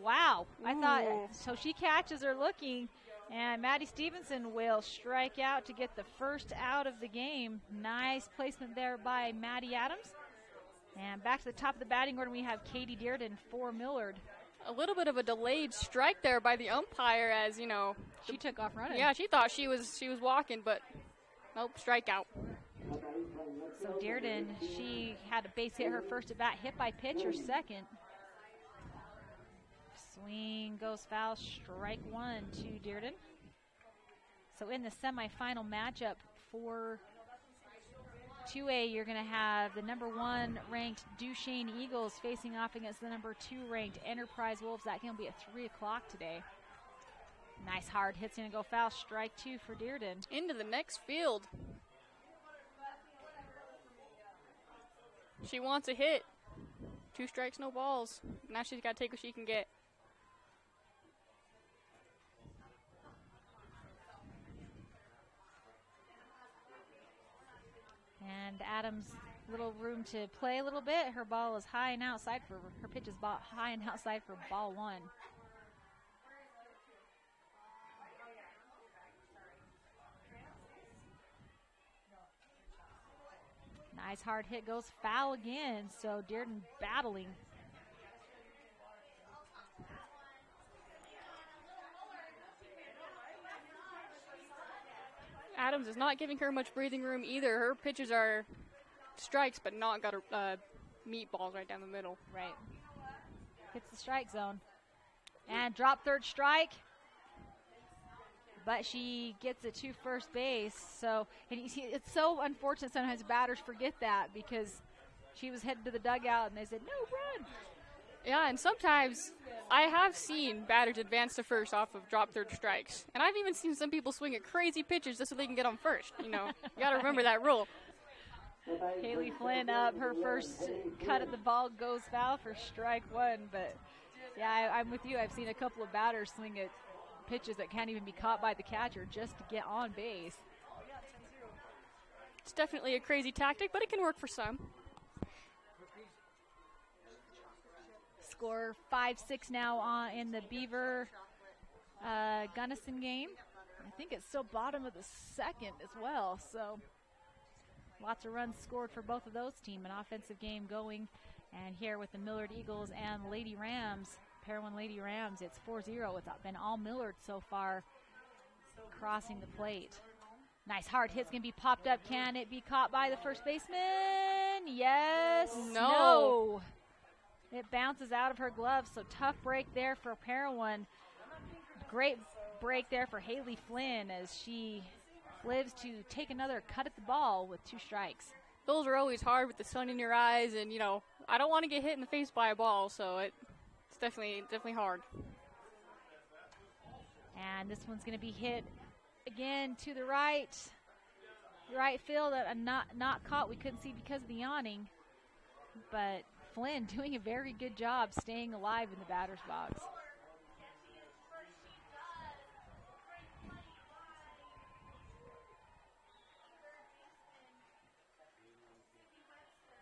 wow, I thought, so she catches her looking, and Maddie Stevenson will strike out to get the first out of the game. Nice placement there by Maddie Adams. And back to the top of the batting order, we have Katie Dearden for Millard. A little bit of a delayed strike there by the umpire, as you know. She took off running. Yeah, she thought she was walking, but nope, strikeout. So Dearden, she had a base hit her first at bat, hit by pitch her second. Swing goes foul, strike 1 to Dearden. So in the semifinal matchup for 2A, you're going to have the number 1 ranked Duchesne Eagles facing off against the number 2 ranked Enterprise Wolves. That game will be at 3 o'clock today. Nice hard hit's going to go foul, strike 2 for Dearden. Into the next field. She wants a hit. 2 strikes, no balls. Now she's got to take what she can get. And Adams, little room to play a little bit. Her ball is high and outside for her pitch is high and outside for ball 1. Nice hard hit goes foul again. So Dearden battling. Adams is not giving her much breathing room either. Her pitches are strikes, but not got meatballs right down the middle. Right. Hits the strike zone. And drop third strike. But she gets it to first base. So, and you see, it's so unfortunate sometimes batters forget that, because she was headed to the dugout and they said, no, run. Yeah, and sometimes I have seen batters advance to first off of drop third strikes. And I've even seen some people swing at crazy pitches just so they can get on first. You know, you got to remember that rule. Haley Flynn up. Her first cut at the ball goes foul for strike 1. But, yeah, I'm with you. I've seen a couple of batters swing at pitches that can't even be caught by the catcher just to get on base. It's definitely a crazy tactic, but it can work for some. Score 5-6 now in the Beaver Gunnison game. I think it's still bottom of the second as well. So lots of runs scored for both of those teams. An offensive game going. And here with the Millard Eagles and Lady Rams, Parowan Lady Rams, it's 4-0. It's been all Millard so far crossing the plate. Nice hard hit's going to be popped up. Can it be caught by the first baseman? Yes. No. It bounces out of her glove, so tough break there for Parowan. Great break there for Haley Flynn as she lives to take another cut at the ball with 2 strikes. Those are always hard with the sun in your eyes, and, you know, I don't want to get hit in the face by a ball, so it's definitely hard. And this one's going to be hit again to the right field. Not caught. We couldn't see because of the awning, but Flynn doing a very good job staying alive in the batter's box.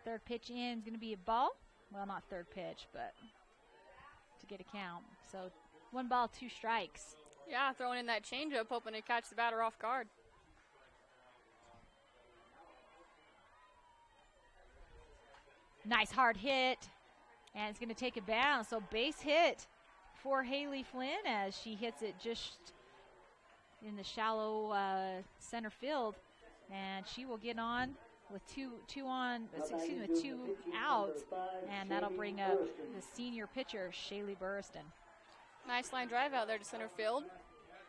Third pitch in is going to be a ball. Well, not third pitch, but to get a count. So 1 ball, 2 strikes. Yeah, throwing in that changeup, hoping to catch the batter off guard. Nice hard hit, and it's going to take a bounce. So base hit for Haley Flynn as she hits it just in the shallow center field, and she will get on with two outs, and that'll bring up the senior pitcher, Shaylee Burriston. Nice line drive out there to center field.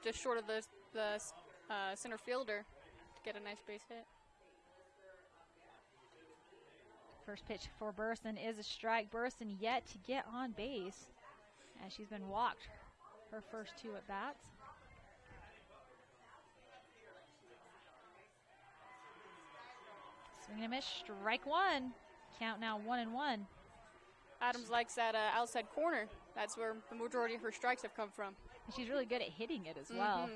Just short of the center fielder to get a nice base hit. First pitch for Burstyn is a strike. Burstyn yet to get on base as she's been walked her first 2 at bats. Swing and a miss, strike 1. Count now 1-1. Adams likes that outside corner. That's where the majority of her strikes have come from. And she's really good at hitting it as well.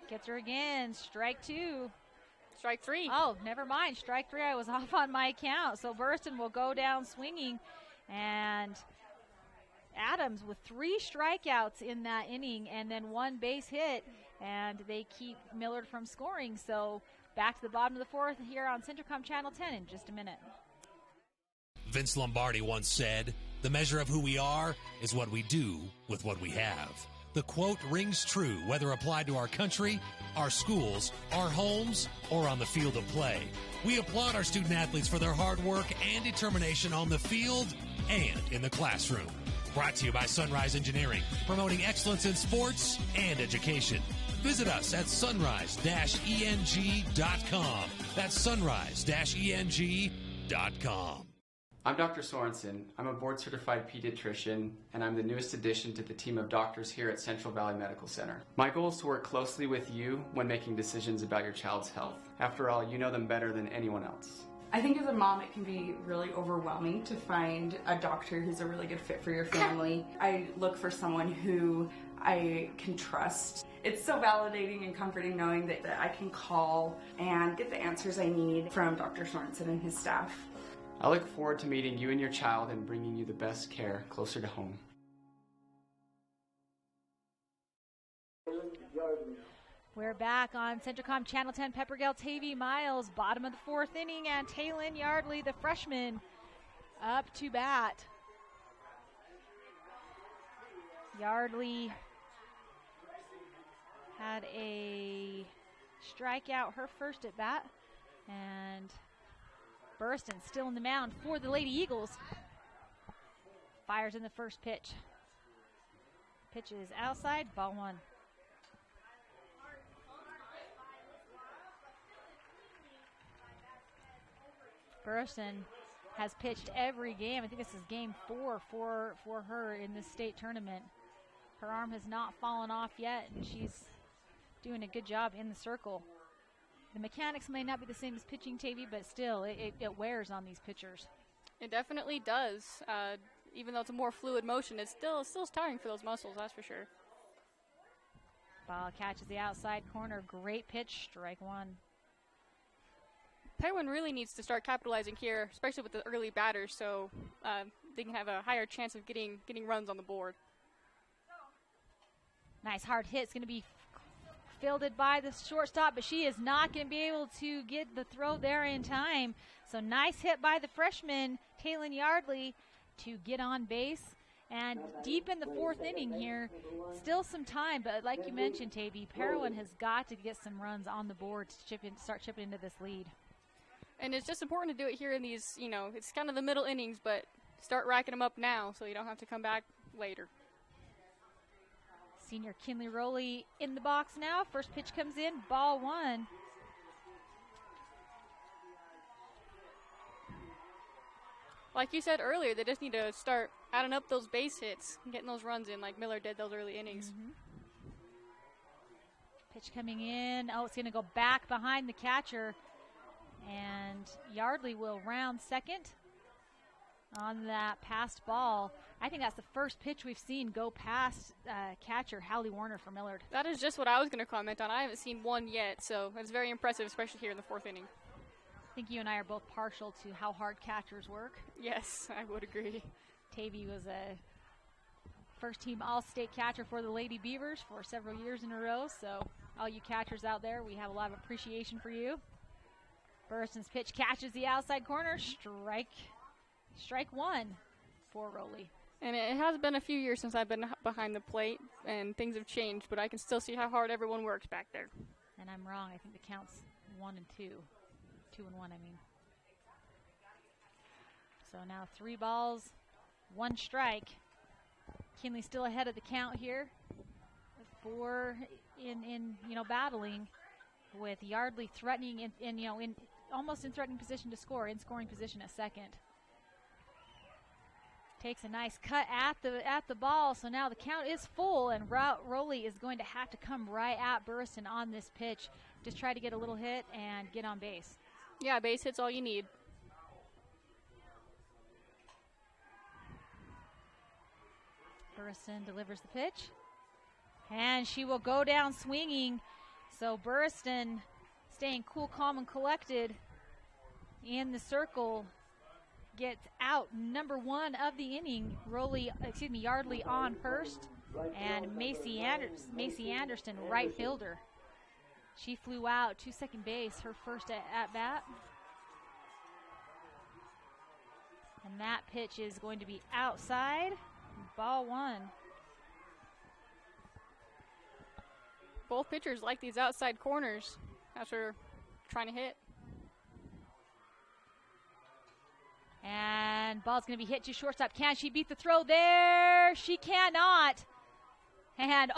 Gets her again, strike 2. Strike 3. Oh, never mind, strike 3. I was off on my count. So Burstyn will go down swinging, and Adams with 3 strikeouts in that inning and then 1 base hit, and they keep Millard from scoring. So back to the bottom of the 4th here on Centricom Channel 10 in just a minute. Vince Lombardi once said, "The measure of who we are is what we do with what we have." The quote rings true whether applied to our country, our schools, our homes, or on the field of play. We applaud our student athletes for their hard work and determination on the field and in the classroom. Brought to you by Sunrise Engineering, promoting excellence in sports and education. Visit us at sunrise-eng.com. That's sunrise-eng.com. I'm Dr. Sorensen. I'm a board-certified pediatrician, and I'm the newest addition to the team of doctors here at Central Valley Medical Center. My goal is to work closely with you when making decisions about your child's health. After all, you know them better than anyone else. I think as a mom, it can be really overwhelming to find a doctor who's a really good fit for your family. I look for someone who I can trust. It's so validating and comforting knowing that I can call and get the answers I need from Dr. Sorensen and his staff. I look forward to meeting you and your child and bringing you the best care closer to home. We're back on Centricom Channel 10, Peppergale TV Miles, bottom of the 4th inning, and Taylin Yardley, the freshman, up to bat. Yardley had a strikeout her first at bat, and Burstyn still in the mound for the Lady Eagles. Fires in the first pitch. Pitch is outside, ball 1. Burstyn has pitched every game. I think this is game 4 for her in this state tournament. Her arm has not fallen off yet, and she's doing a good job in the circle. The mechanics may not be the same as pitching, Tavy, but still, it wears on these pitchers. It definitely does. Even though it's a more fluid motion, it's still tiring for those muscles, that's for sure. Ball catches the outside corner. Great pitch, strike 1. Parowan really needs to start capitalizing here, especially with the early batters, so they can have a higher chance of getting runs on the board. Nice hard hit. It's going to be fielded by the shortstop, but she is not going to be able to get the throw there in time. So nice hit by the freshman, Taylin Yardley, to get on base. And deep in the 4th inning here, still some time, but like you mentioned, Tavy, Parowan has got to get some runs on the board to start chipping into this lead. And it's just important to do it here in these, it's kind of the middle innings, but start racking them up now so you don't have to come back later. Senior Kinley Rowley in the box now. First pitch comes in, ball 1. Like you said earlier, they just need to start adding up those base hits and getting those runs in like Millard did those early innings. Pitch coming in. Oh, it's going to go back behind the catcher. And Yardley will round second on that passed ball. I think that's the first pitch we've seen go past catcher Hallie Warner for Millard. That is just what I was going to comment on. I haven't seen one yet, so it's very impressive, especially here in the 4th inning. I think you and I are both partial to how hard catchers work. Yes, I would agree. Tavy was a first-team All-State catcher for the Lady Beavers for several years in a row, so all you catchers out there, we have a lot of appreciation for you. Burstyn's pitch catches the outside corner. Strike 1 for Rowley. And it has been a few years since I've been behind the plate, and things have changed, but I can still see how hard everyone works back there. And I'm wrong. I think the count's 1 and 2. 2 and 1, I mean. So now 3 balls 1 strike. Kinley still ahead of the count here. 4 in battling with Yardley threatening in almost in threatening position to score, in scoring position at second. Takes a nice cut at the ball, so now the count is full, and Rowley is going to have to come right at Burriston on this pitch. Just try to get a little hit and get on base. Yeah, base hit's all you need. Burriston delivers the pitch, and she will go down swinging. So Burriston staying cool, calm, and collected in the circle gets out number 1 of the inning. Yardley on first, and Macy Anderson, right fielder. She flew out to second base, her first at bat. And that pitch is going to be outside. Ball 1. Both pitchers like these outside corners after trying to hit. And ball's going to be hit to shortstop. Can she beat the throw there? She cannot. And,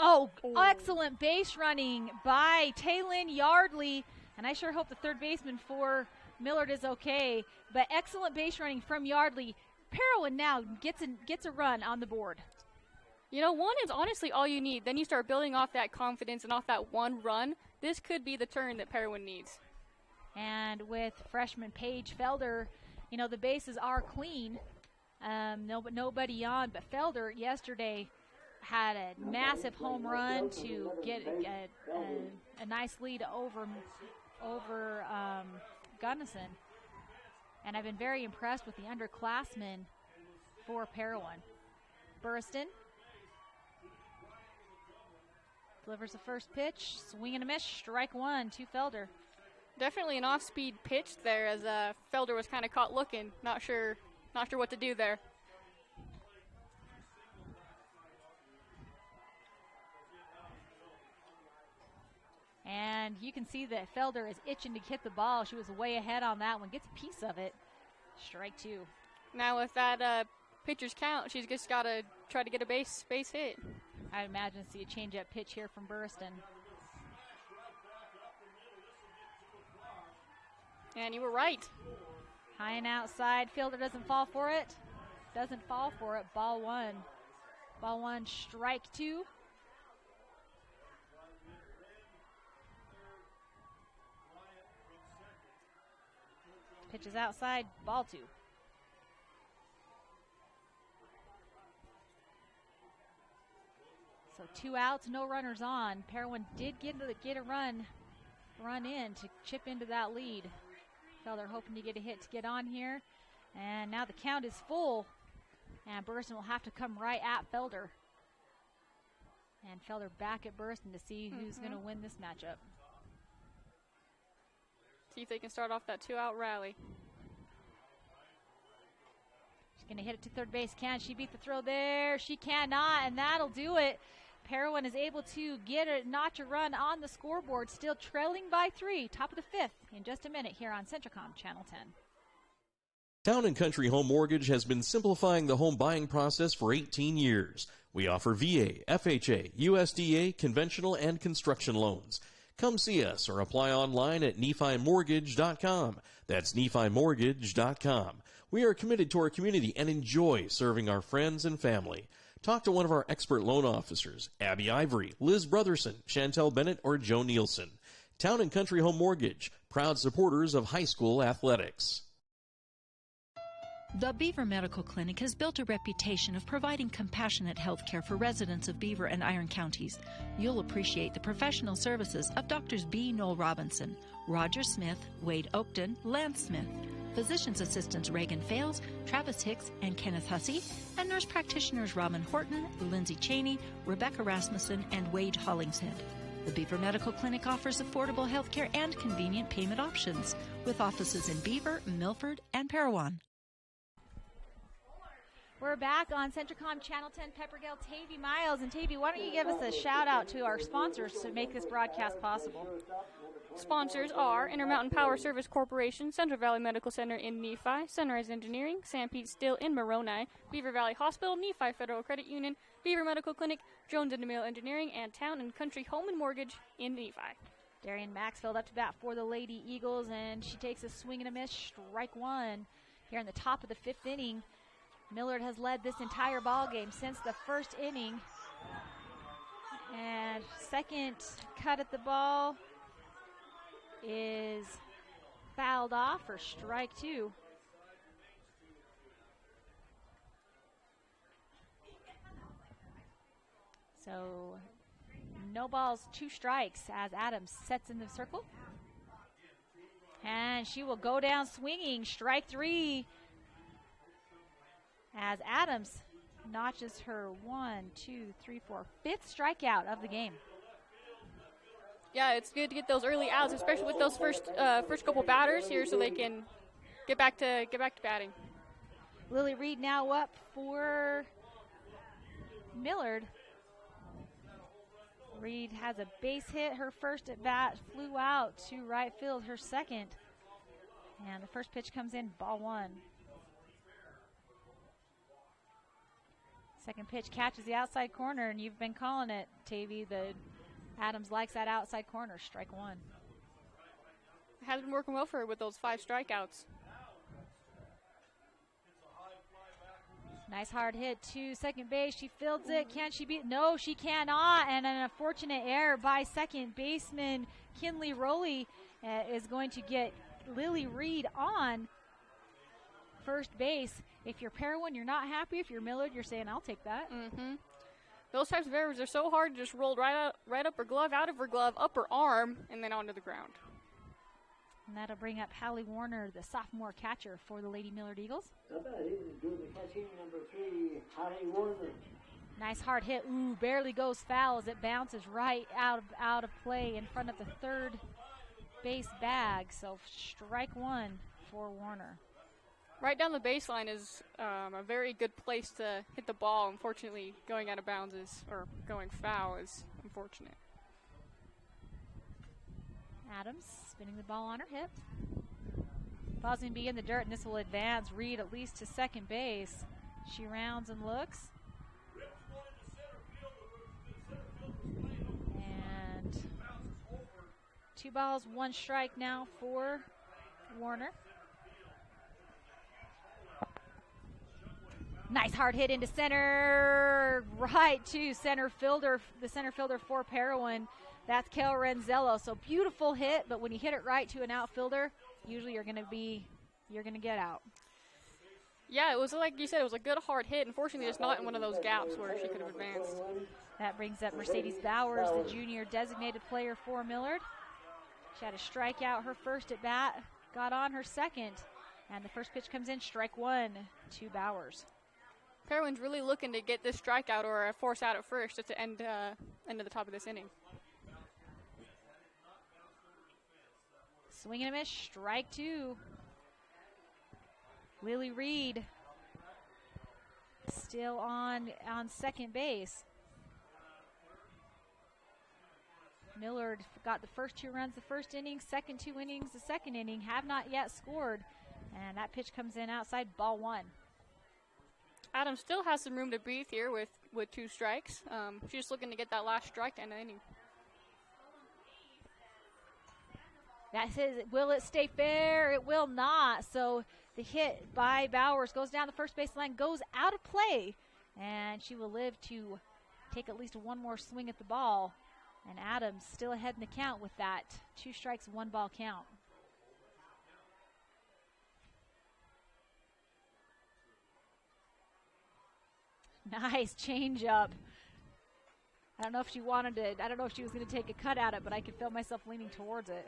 excellent base running by Taylin Yardley. And I sure hope the third baseman for Millard is okay. But excellent base running from Yardley. Parowan now gets a run on the board. 1 is honestly all you need. Then you start building off that confidence and off that 1 run. This could be the turn that Parowan needs. And with freshman Paige Felder, the bases are clean. Nobody on, but Felder yesterday had a massive home run to get a nice lead over Gunnison. And I've been very impressed with the underclassmen for Parowan. Burriston delivers the first pitch, swing and a miss, strike 1 to Felder. Definitely an off-speed pitch there, as Felder was kind of caught looking, not sure what to do there. And you can see that Felder is itching to hit the ball. She was way ahead on that one. Gets a piece of it. Strike 2. Now with that pitcher's count, she's just got to try to get a base hit. I imagine see a change-up pitch here from Burriston. And you were right. High and outside. Fielder doesn't fall for it. Ball 1. Ball 1, strike 2. Pitch is outside, ball 2. So 2 outs, no runners on. Parowan did get a run in to chip into that lead. Felder hoping to get a hit to get on here. And now the count is full. And Burriston will have to come right at Felder. And Felder back at Burriston to see who's going to win this matchup. See if they can start off that 2-out rally. She's going to hit it to third base. Can she beat the throw there? She cannot, and that'll do it. Parowan is able to get a notch a run on the scoreboard, still trailing by 3, top of the 5th in just a minute here on Centricom Channel 10. Town & Country Home Mortgage has been simplifying the home buying process for 18 years. We offer VA, FHA, USDA, conventional, and construction loans. Come see us or apply online at NephiMortgage.com. That's NephiMortgage.com. We are committed to our community and enjoy serving our friends and family. Talk to one of our expert loan officers, Abby Ivory, Liz Brotherson, Chantel Bennett, or Joe Nielsen. Town & Country Home Mortgage, proud supporters of high school athletics. The Beaver Medical Clinic has built a reputation of providing compassionate health care for residents of Beaver and Iron counties. You'll appreciate the professional services of Doctors B. Noel Robinson, Roger Smith, Wade Oakton, Lance Smith, physician's assistants Reagan Fales, Travis Hicks, and Kenneth Hussey, and nurse practitioners Robin Horton, Lindsay Cheney, Rebecca Rasmussen, and Wade Hollingshead. The Beaver Medical Clinic offers affordable health care and convenient payment options, with offices in Beaver, Milford, and Parowan. We're back on Centricom Channel 10, Peppergale, Tavy Miles. And Tavy, why don't you give us a shout out to our sponsors to make this broadcast possible? Sponsors are Intermountain Power Service Corporation, Central Valley Medical Center in Nephi, Sunrise Engineering, San Pete Steel in Moroni, Beaver Valley Hospital, Nephi Federal Credit Union, Beaver Medical Clinic, Jones and DeMille Engineering, and Town and Country Home and Mortgage in Nephi. Darian Maxfield up to bat for the Lady Eagles, and she takes a swing and a miss, strike one. Here in the top of the 5th inning, Millard has led this entire ball game since the 1st inning. And second cut at the ball is fouled off for strike 2. So no balls, 2 strikes as Adams sets in the circle. And she will go down swinging, strike 3, as Adams notches her 5th strikeout of the game. Yeah, it's good to get those early outs, especially with those first couple batters here, so they can get back to batting. Lily Reed now up for Millard. Reed has a base hit. Her first at bat flew out to right field, her second. And the first pitch comes in, ball 1. Second pitch catches the outside corner, and you've been calling it, Tavy. Adams likes that outside corner, strike 1. It has been working well for her with those 5 strikeouts. Nice hard hit to second base. She fields it. Can she beat? No, she cannot. And an unfortunate error by second baseman Kinley Rowley is going to get Lily Reed on first base. If you're Parowan, you're not happy. If you're Millard, you're saying, I'll take that. Mm-hmm. Those types of errors are so hard to just roll right up her glove, out of her glove, up her arm, and then onto the ground. And that'll bring up Hallie Warner, the sophomore catcher for the Lady Millard Eagles. How about him doing the catching, number 3, Hallie Warner. Nice hard hit. Ooh, barely goes foul as it bounces right out of play in front of the third base bag. So strike 1 for Warner. Right down the baseline is a very good place to hit the ball. Unfortunately, going out of bounds or going foul is unfortunate. Adams spinning the ball on her hip. Ball's going to be in the dirt, and this will advance Reed at least to second base. She rounds and looks. And 2 balls, 1 strike now for Warner. Nice hard hit into center, right to center fielder, the center fielder for Parowan. That's Kel Renzello. So beautiful hit, but when you hit it right to an outfielder, usually you're gonna get out. Yeah, it was like you said, it was a good hard hit. Unfortunately, it's not in one of those gaps where she could have advanced. That brings up Mercedes Bowers, the junior designated player for Millard. She had a strikeout her first at bat, got on her second, and the first pitch comes in, strike 1 to Bowers. Parowan's really looking to get this strikeout or a force out at first just to end of the top of this inning. Swing and a miss, strike 2. Lily Reed still on second base. Millard got the first 2 runs the first inning, second 2 innings the second inning, have not yet scored. And that pitch comes in outside, ball 1. Adams still has some room to breathe here with 2 strikes. She's just looking to get that last strike to end the inning. That says, will it stay fair? It will not. So the hit by Bowers goes down the first baseline, goes out of play, and she will live to take at least 1 more swing at the ball. And Adams still ahead in the count with that 2 strikes, 1 ball count. Nice change up. I don't know if she wanted to, I don't know if she was going to take a cut at it, but I could feel myself leaning towards it.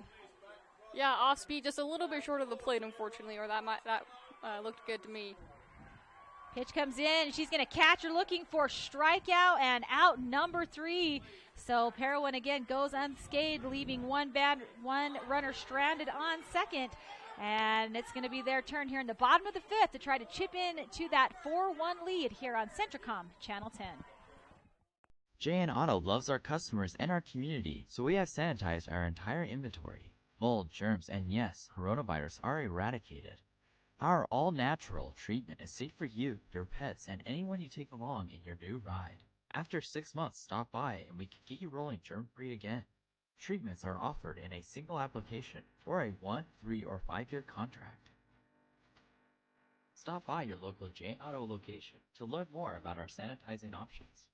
Yeah, off speed, just a little bit short of the plate, unfortunately, or that looked good to me. Pitch comes in, she's going to catch her, looking for strikeout, and out number 3. So Parowan again goes unscathed, leaving one runner stranded on second. And it's going to be their turn here in the bottom of the 5th to try to chip in to that 4-1 lead here on Centricom Channel 10. JN Auto loves our customers and our community, so we have sanitized our entire inventory. Mold, germs, and yes, coronavirus are eradicated. Our all-natural treatment is safe for you, your pets, and anyone you take along in your new ride. After 6 months, stop by and we can get you rolling germ-free again. Treatments are offered in a single application for a 1, 3, or 5-year contract. Stop by your local J Auto location to learn more about our sanitizing options.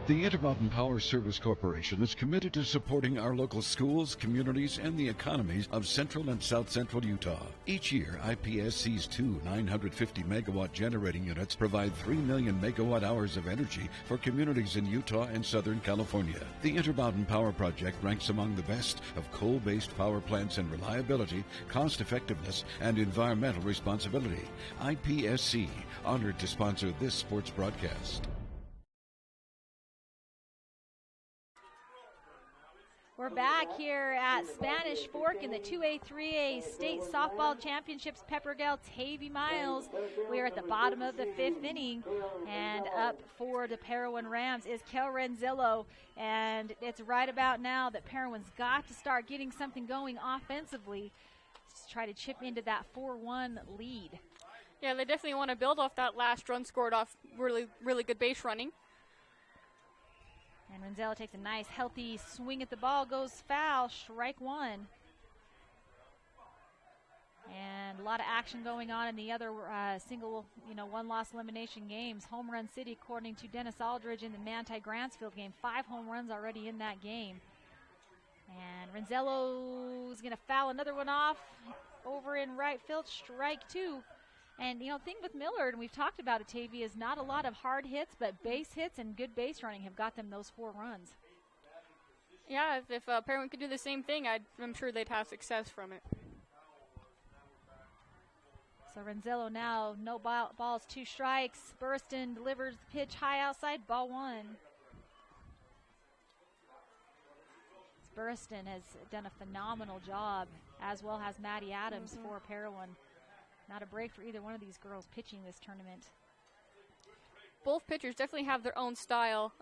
The Intermountain Power Service Corporation is committed to supporting our local schools, communities, and the economies of central and south central Utah. Each year, IPSC's two 950-megawatt generating units provide 3 million megawatt hours of energy for communities in Utah and Southern California. The Intermountain Power Project ranks among the best of coal-based power plants in reliability, cost-effectiveness, and environmental responsibility. IPSC, honored to sponsor this sports broadcast. We're back here at Spanish Fork in the 2A, 3A State Softball Championships. Peppergale, Tavy Miles. We are at the bottom of the 5th inning, and up for the Parowan Rams is Kel Renzillo. And it's right about now that Parowan's got to start getting something going offensively to try to chip into that 4-1 lead. Yeah, they definitely want to build off that last run scored off really, really good base running. And Renzillo takes a nice, healthy swing at the ball, goes foul, strike one. And a lot of action going on in the other single, one-loss elimination games. Home Run City, according to Dennis Aldridge in the Manti-Gransfield game. 5 home runs already in that game. And Renzillo's going to foul another one off over in right field, strike two. And, thing with Millard, and we've talked about it, Tavy, is not a lot of hard hits, but base hits and good base running have got them those 4 runs. Yeah, if Parowan could do the same thing, I'm sure they'd have success from it. So Renzillo now, no balls, 2 strikes. Burston delivers the pitch high outside, ball 1. Burston has done a phenomenal job, as well has Maddie Adams for Parowan. Not a break for either one of these girls pitching this tournament. Both pitchers definitely have their own style.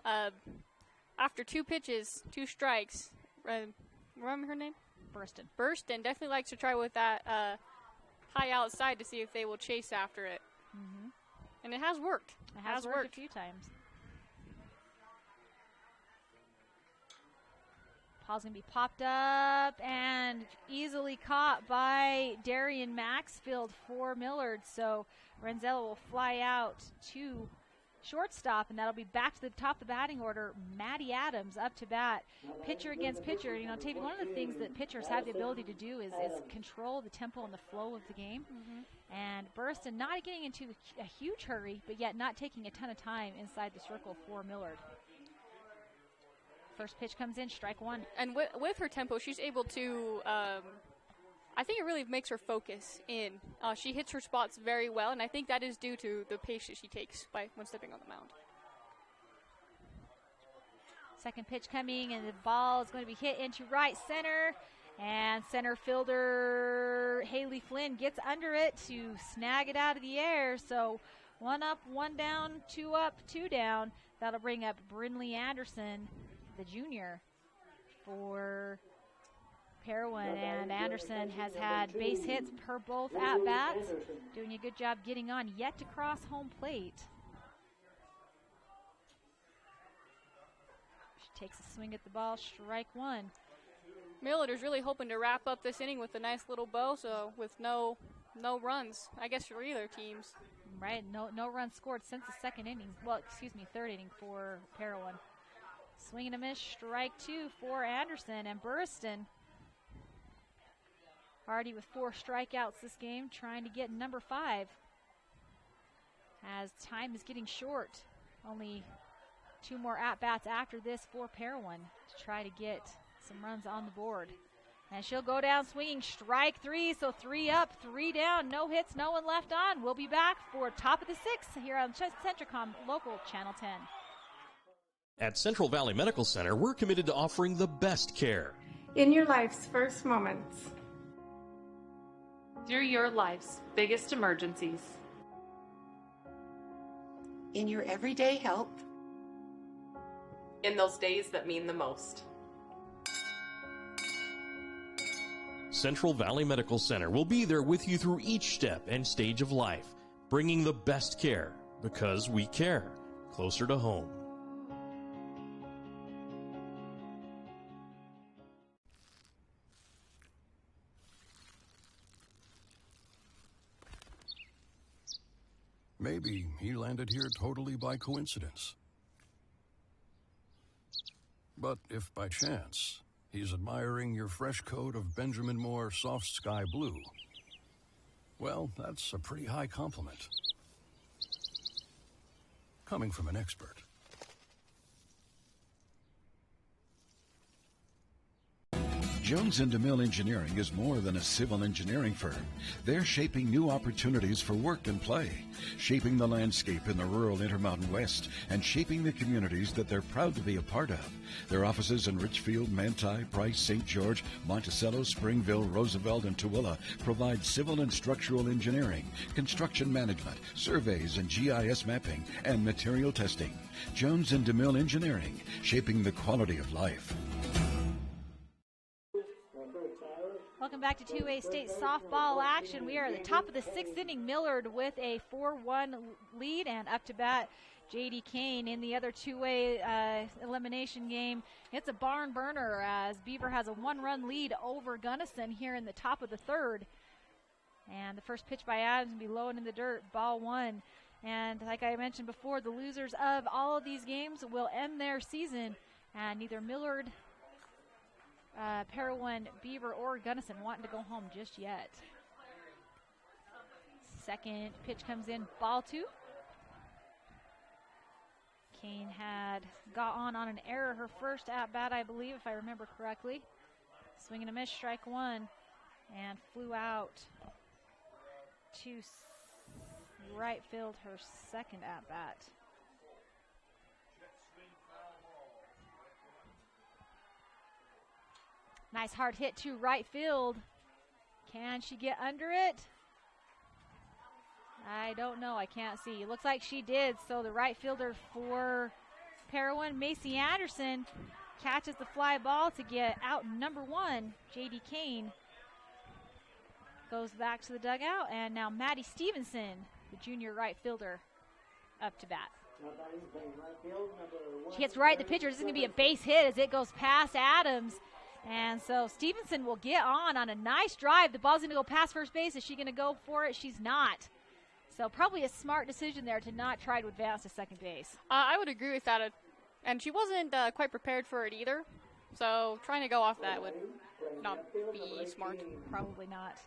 After 2 pitches, 2 strikes, remember her name? Burston. Burston definitely likes to try with that high outside to see if they will chase after it. Mm-hmm. And it has worked. It has worked a few times. Ball's going to be popped up and easily caught by Darian Maxfield for Millard. So Renzillo will fly out to shortstop, and that'll be back to the top of the batting order. Maddie Adams up to bat. Pitcher against pitcher. Tavy, one of the things that pitchers have the ability to do is control the tempo and the flow of the game. Mm-hmm. And Burston not getting into a huge hurry, but yet not taking a ton of time inside the circle for Millard. First pitch comes in, strike 1. And with her tempo, she's able to, I think it really makes her focus in. She hits her spots very well, and I think that is due to the pace that she takes when stepping on the mound. Second pitch coming, and the ball is going to be hit into right center. And center fielder Haley Flynn gets under it to snag it out of the air. So 1 up, 1 down, 2 up, 2 down. That'll bring up Brinley Anderson, the junior, for Parowan. And Anderson has had base hits per both at-bats, doing a good job getting on, yet to cross home plate. She takes a swing at the ball, strike 1. Millard is really hoping to wrap up this inning with a nice little bow, so with no runs, I guess, for either teams. Right, no runs scored since the third inning for Parowan. Swing and a miss, strike 2 for Anderson. And Burston, already with 4 strikeouts this game, trying to get number 5. As time is getting short. Only 2 more at-bats after this for Parowan to try to get some runs on the board. And she'll go down swinging, strike 3, so 3 up, 3 down, no hits, no one left on. We'll be back for top of the 6th here on Centricom Local Channel 10. At Central Valley Medical Center, we're committed to offering the best care. In your life's first moments. Through your life's biggest emergencies. In your everyday help. In those days that mean the most. Central Valley Medical Center will be there with you through each step and stage of life, bringing the best care because we care, closer to home. Maybe he landed here totally by coincidence. But if by chance he's admiring your fresh coat of Benjamin Moore soft sky blue, well, that's a pretty high compliment. Coming from an expert. Jones & DeMille Engineering is more than a civil engineering firm. They're shaping new opportunities for work and play, shaping the landscape in the rural Intermountain West, and shaping the communities that they're proud to be a part of. Their offices in Richfield, Manti, Price, St. George, Monticello, Springville, Roosevelt, and Tooele provide civil and structural engineering, construction management, surveys and GIS mapping, and material testing. Jones & DeMille Engineering, shaping the quality of life. Welcome back to 2A state softball action. We are at the top of the 6th inning. Millard with a 4-1 lead, and up to bat J.D. Kane in the other 2A elimination game. It's a barn burner as Beaver has a 1-run lead over Gunnison here in the top of the 3rd. And the first pitch by Adams will be low and in the dirt, ball 1. And like I mentioned before, the losers of all of these games will end their season, and neither Millard, Parowan, Beaver, or Gunnison wanting to go home just yet. Second pitch comes in, ball 2. Kane had got on an error her first at-bat, I believe, if I remember correctly. Swing and a miss, strike 1, and flew out to right field her second at-bat. Nice hard hit to right field. Can she get under it? I don't know. I can't see. It looks like she did. So the right fielder for Parowan, Macy Anderson, catches the fly ball to get out number 1. J.D. Kane goes back to the dugout. And now Maddie Stevenson, the junior right fielder, up to bat. She hits right at the pitcher. This is going to be a base hit as it goes past Adams. And so Stevenson will get on a nice drive. The ball's going to go past first base. Is she going to go for it? She's not. So probably a smart decision there to not try to advance to second base. I would agree with that. And she wasn't quite prepared for it either. So trying to go off that would not be smart. Probably not.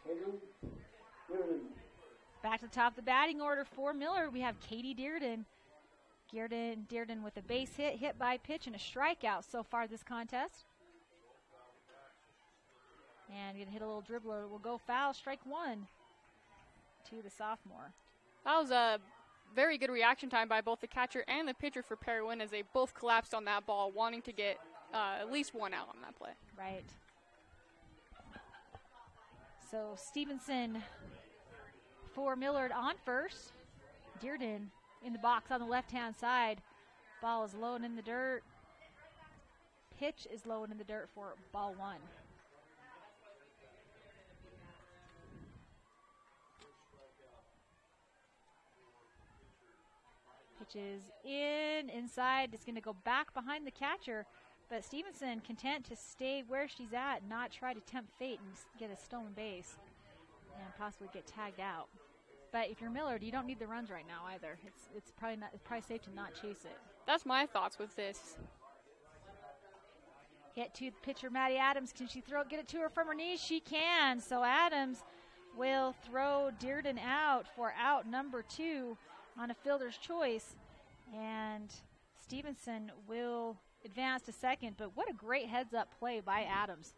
Back to the top of the batting order for Millard, we have Katie Dearden. Dearden with a base hit by pitch, and a strikeout so far this contest. And going to hit a little dribbler. Will go foul, strike 1 to the sophomore. That was a very good reaction time by both the catcher and the pitcher for Parowan as they both collapsed on that ball, wanting to get at least 1 out on that play. Right. So Stevenson for Millard on first. Dearden in the box on the left-hand side. Ball is low and in the dirt. Pitch is low and in the dirt for ball 1. Pitch is inside. It's going to go back behind the catcher, but Stevenson content to stay where she's at, not try to tempt fate and get a stolen base and possibly get tagged out. But if you're Millard, you don't need the runs right now either. It's probably safe to not chase it. That's my thoughts with this. Hit to pitcher Maddie Adams. Can she get it to her from her knees? She can. So Adams will throw Dearden out for out number 2 on a fielder's choice, and Stevenson will advance to second. But what a great heads-up play by Adams.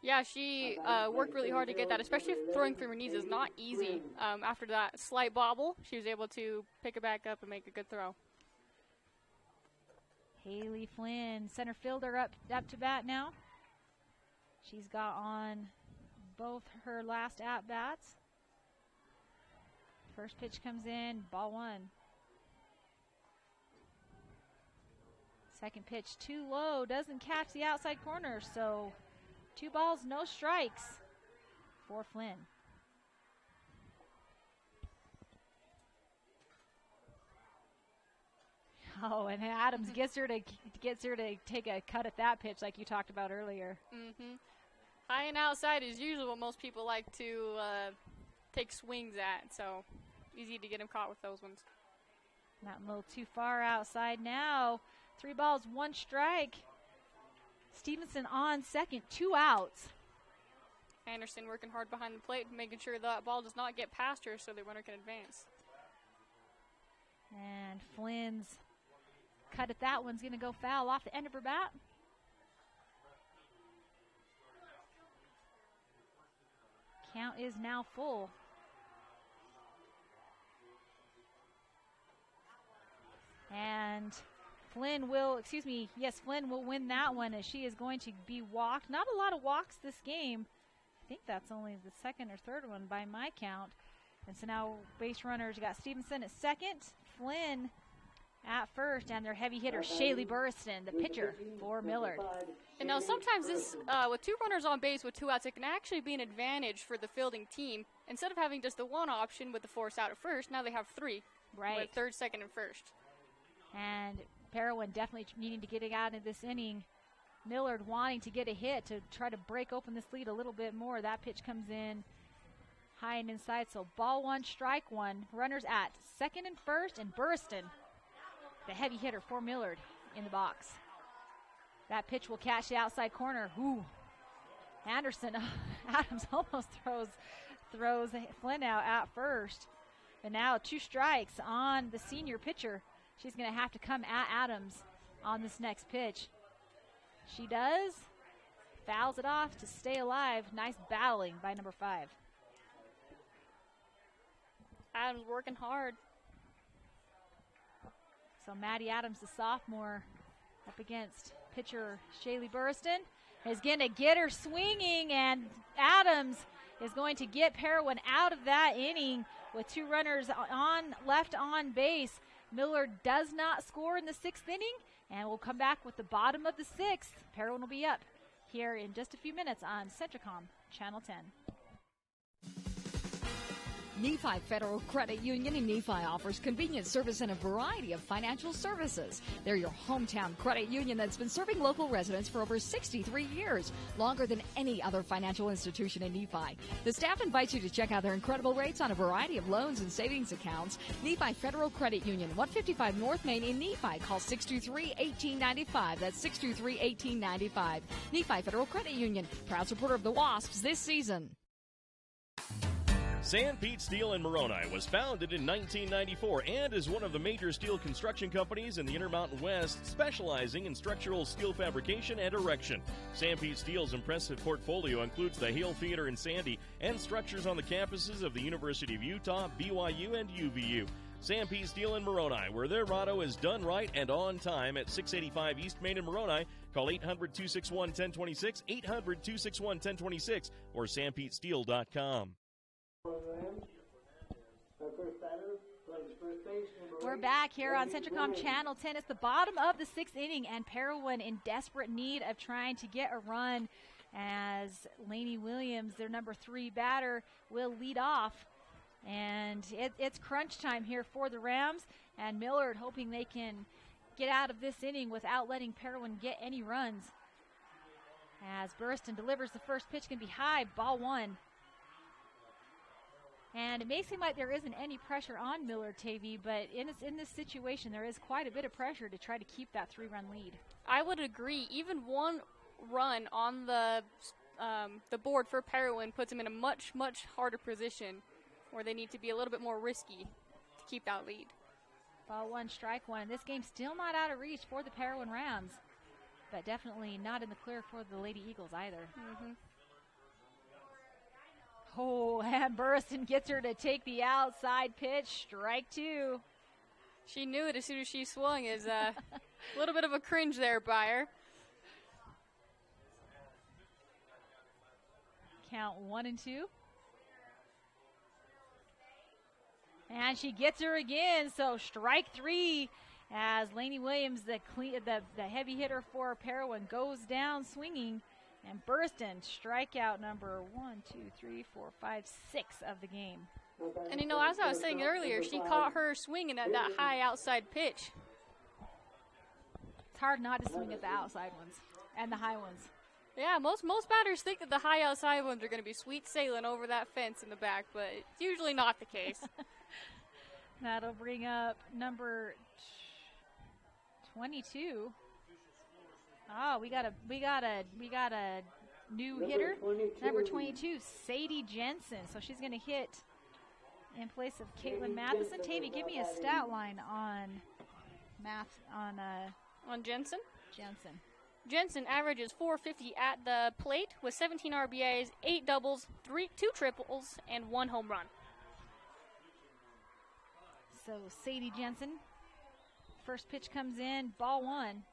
Yeah, she worked really hard to get that, especially if throwing from her knees is not easy. After that slight bobble, she was able to pick it back up and make a good throw. Haley Flynn, center fielder, up to bat now. She's got on both her last at-bats. First pitch comes in, ball 1. Second pitch too low, doesn't catch the outside corner, so 2 balls, no strikes. for Flynn. Oh, and Adams gets her to take a cut at that pitch like you talked about earlier. Mm-hmm. High and outside is usually what most people like to take swings at, so easy to get him caught with those ones. Not a little too far outside now. 3 balls, 1 strike. Stevenson on second, 2 outs. Anderson working hard behind the plate, making sure that ball does not get past her so the runner can advance. And Flynn's cut at that one's going to go foul off the end of her bat. Count is now full. And Flynn will win that one as she is going to be walked. Not a lot of walks this game. I think that's only the second or third one by my count. And so now base runners, you got Stevenson at second, Flynn at first, and their heavy hitter, Shaylee Burriston, the pitcher for Millard. And now sometimes this, with 2 runners on base with 2 outs, it can actually be an advantage for the fielding team. Instead of having just the 1 option with the force out at first, now they have 3. Right. With third, second, and first. And Parowan definitely needing to get it out of this inning. Millard wanting to get a hit to try to break open this lead a little bit more. That pitch comes in high and inside, so ball 1, strike 1. Runners at second and first, and Burriston, the heavy hitter for Millard, in the box. That pitch will catch the outside corner. Ooh. Anderson, Adams almost throws Flynn out at first. And now 2 strikes on the senior pitcher. She's going to have to come at Adams on this next pitch. She does. Fouls it off to stay alive. Nice battling by number 5. Adams working hard. So Maddie Adams, the sophomore, up against pitcher Shaylee Burriston, is going to get her swinging, and Adams is going to get Parowan out of that inning with 2 runners left on base. Millard does not score in the 6th inning, and we'll come back with the bottom of the 6th. Parowan will be up here in just a few minutes on Centricom Channel 10. Nephi Federal Credit Union in Nephi offers convenient service and a variety of financial services. They're your hometown credit union that's been serving local residents for over 63 years, longer than any other financial institution in Nephi. The staff invites you to check out their incredible rates on a variety of loans and savings accounts. Nephi Federal Credit Union, 155 North Main in Nephi. Call 623-1895. That's 623-1895. Nephi Federal Credit Union, proud supporter of the Wasps this season. San Pete Steel in Moroni was founded in 1994 and is one of the major steel construction companies in the Intermountain West, specializing in structural steel fabrication and erection. San Pete Steel's impressive portfolio includes the Hale Theater in Sandy and structures on the campuses of the University of Utah, BYU, and UVU. San Pete Steel in Moroni, where their motto is done right and on time, at 685 East Main in Moroni. Call 800-261-1026, 800-261-1026, or sanpetesteel.com. We're back here on Centricom Channel 10. It's the bottom of the 6th inning, and Parowan in desperate need of trying to get a run, as Lainey Williams, their number 3 batter, will lead off. And it's crunch time here for the Rams, and Millard hoping they can get out of this inning without letting Parowan get any runs. As Burriston delivers the first pitch, can be high, ball 1. And it may seem like there isn't any pressure on Millard, Tavy, but in this situation, there is quite a bit of pressure to try to keep that 3-run lead. I would agree. Even 1 run on the board for Parowan puts them in a much, much harder position where they need to be a little bit more risky to keep that lead. Ball 1, strike 1. This game's still not out of reach for the Parowan Rams, but definitely not in the clear for the Lady Eagles either. Mm-hmm. Oh, and Burriston gets her to take the outside pitch. Strike 2. She knew it as soon as she swung. Is a little bit of a cringe there by her. Count 1 and 2. And she gets her again, so strike 3 as Lainey Williams, the heavy hitter for Parowan, goes down swinging. And Burston, strikeout number 6 of the game. And you know, as I was saying earlier, she caught her swinging at that high outside pitch. It's hard not to swing at the outside ones and the high ones. Yeah, most batters think that the high outside ones are going to be sweet sailing over that fence in the back, but it's usually not the case. That'll bring up number 22. Oh, we got a new hitter. Number 22, Sadie Jensen. So she's going to hit in place of Caitlin Matheson. Tavy, give me a stat line on Jensen. Jensen averages 450 at the plate with 17 RBIs, 8 doubles, 2 triples, and 1 home run. So Sadie Jensen, first pitch comes in, ball 1.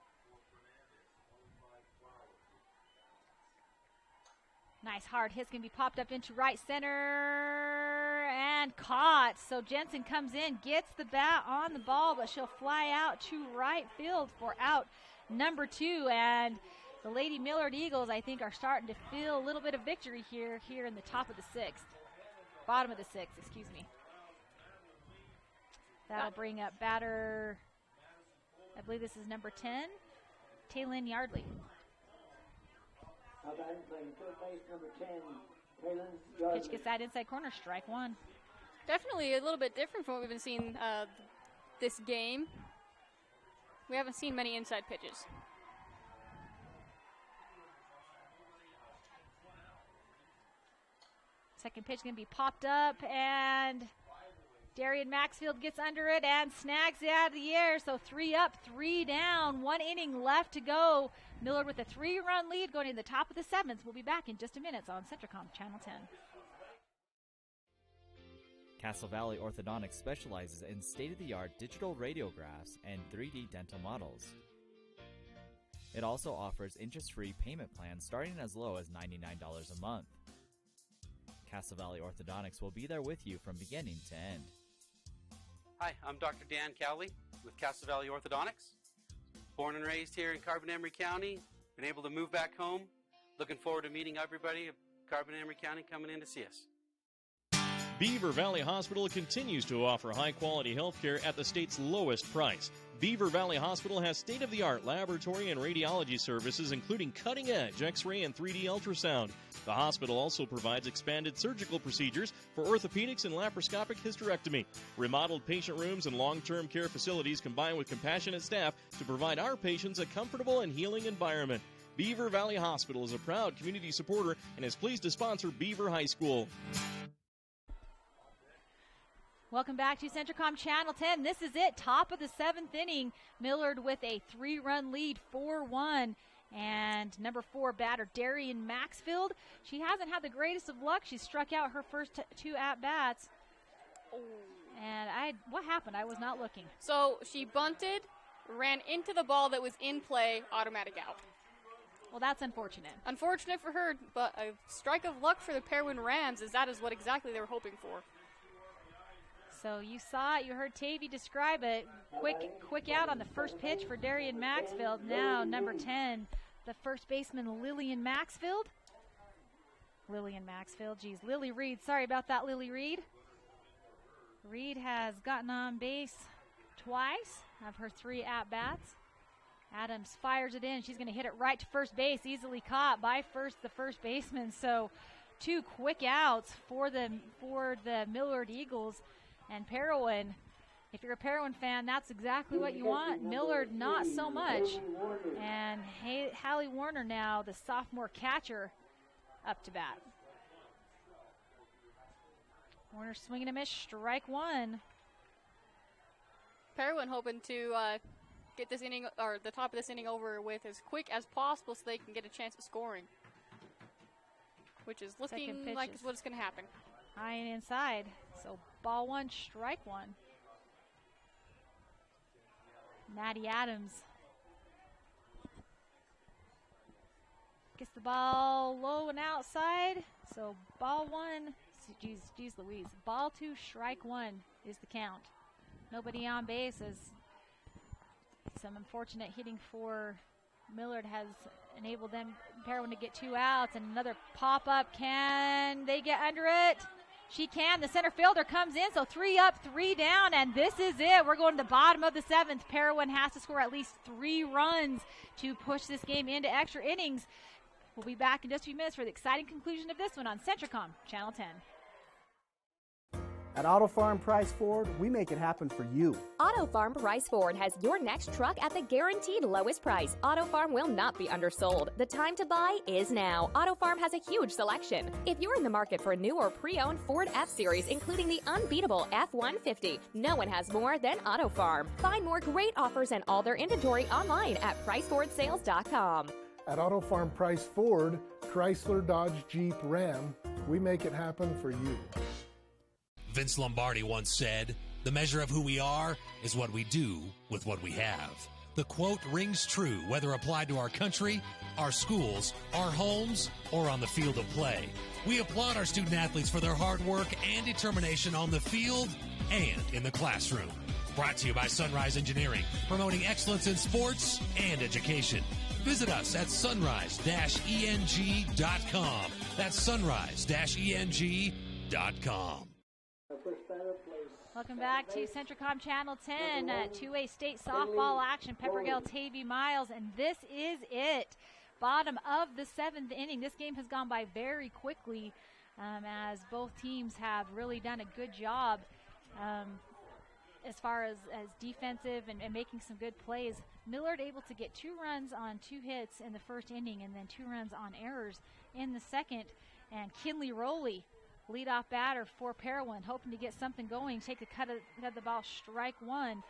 Nice hard hit's going to be popped up into right center and caught. So Jensen comes in, gets the bat on the ball, but she'll fly out to right field for out number 2. And the Lady Millard Eagles, I think, are starting to feel a little bit of victory here in the top of the 6th. Bottom of the 6th, excuse me. That'll bring up batter, I believe this is number 10, Taylin Yardley. Pitch gets that inside corner, strike 1. Definitely a little bit different from what we've been seeing this game. We haven't seen many inside pitches. Second pitch going to be popped up, and Darian Maxfield gets under it and snags it out of the air. So 3 up, 3 down, 1 inning left to go. Millard with a 3-run lead going to the top of the 7th. We'll be back in just a minute on Centricom Channel 10. Castle Valley Orthodontics specializes in state-of-the-art digital radiographs and 3D dental models. It also offers interest-free payment plans starting as low as $99 a month. Castle Valley Orthodontics will be there with you from beginning to end. Hi, I'm Dr. Dan Cowley with Castle Valley Orthodontics. Born and raised here in Carbon-Emery County, been able to move back home. Looking forward to meeting everybody of Carbon-Emery County coming in to see us. Beaver Valley Hospital continues to offer high-quality health care at the state's lowest price. Beaver Valley Hospital has state-of-the-art laboratory and radiology services, including cutting-edge X-ray and 3D ultrasound. The hospital also provides expanded surgical procedures for orthopedics and laparoscopic hysterectomy. Remodeled patient rooms and long-term care facilities combine with compassionate staff to provide our patients a comfortable and healing environment. Beaver Valley Hospital is a proud community supporter and is pleased to sponsor Beaver High School. Welcome back to Centricom Channel 10. This is it, top of the 7th inning. Millard with a 3-run lead, 4-1. And number 4 batter, Darian Maxfield. She hasn't had the greatest of luck. She struck out her first 2 at-bats. And what happened? I was not looking. So she bunted, ran into the ball that was in play, automatic out. Well, that's unfortunate. Unfortunate for her, but a strike of luck for the Parowan Rams, as that is what exactly they were hoping for. So you saw it, you heard Tavy describe it. Quick out on the first pitch for Darian Maxfield. Now number 10, the first baseman Lillian Maxfield. Geez, Lily Reed. Sorry about that, Lily Reed. Reed has gotten on base twice of her 3 at-bats. Adams fires it in. She's going to hit it right to first base, easily caught by the first baseman. So 2 quick outs for the Millard Eagles. And Parowan, if you're a Parowan fan, that's exactly what you want. Millard, not so much. And Hallie Warner now, the sophomore catcher, up to bat. Warner swinging a miss, strike 1. Parowan hoping to get this inning, or the top of this inning, over with as quick as possible so they can get a chance at scoring. Which is looking like it's what's going to happen. High and inside. So ball 1, strike 1. Maddie Adams gets the ball low and outside. So ball 1, geez Louise. Ball 2, strike 1 is the count. Nobody on base, as some unfortunate hitting for Millard has enabled them, Parowan, to get 2 outs, and another pop-up. Can they get under it? She can. The center fielder comes in, so 3 up, 3 down, and this is it. We're going to the bottom of the 7th. Parowan has to score at least 3 runs to push this game into extra innings. We'll be back in just a few minutes for the exciting conclusion of this one on Centricom Channel 10. At Auto Farm Price Ford, we make it happen for you. Auto Farm Price Ford has your next truck at the guaranteed lowest price. Auto Farm will not be undersold. The time to buy is now. Auto Farm has a huge selection. If you're in the market for a new or pre-owned Ford F-Series, including the unbeatable F-150, no one has more than Auto Farm. Find more great offers and all their inventory online at PriceFordSales.com. At Auto Farm Price Ford, Chrysler, Dodge, Jeep, Ram, we make it happen for you. Vince Lombardi once said, "The measure of who we are is what we do with what we have." The quote rings true whether applied to our country, our schools, our homes, or on the field of play. We applaud our student athletes for their hard work and determination on the field and in the classroom. Brought to you by Sunrise Engineering, promoting excellence in sports and education. Visit us at sunrise-eng.com. That's sunrise-eng.com. Welcome back to Centricom Channel 10, 2A state softball action. Peppergale, Tavy, Miles, and this is it. Bottom of the 7th inning. This game has gone by very quickly as both teams have really done a good job as far as defensive and making some good plays. Millard able to get 2 runs on 2 hits in the first inning and then 2 runs on errors in the second. And Kinley Rowley, leadoff batter for Parowan, hoping to get something going, take a cut of the ball, strike 1.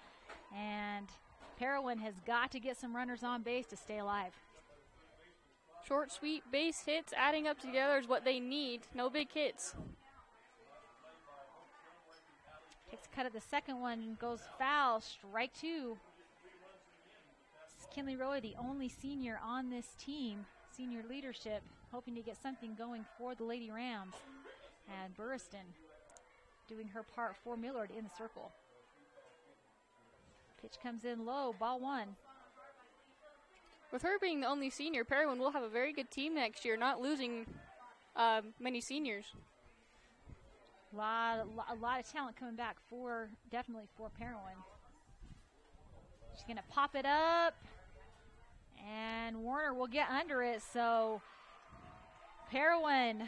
And Parowan has got to get some runners on base to stay alive. Short, sweet base hits adding up together is what they need. No big hits. Takes a cut of the second one, goes foul, strike 2. Kinley Rowley, the only senior on this team, senior leadership, hoping to get something going for the Lady Rams. And Burriston doing her part for Millard in the circle. Pitch comes in low, ball 1. With her being the only senior, Parowan will have a very good team next year, not losing many seniors. A lot of talent coming back definitely for Parowan. She's going to pop it up, and Warner will get under it, so Parowan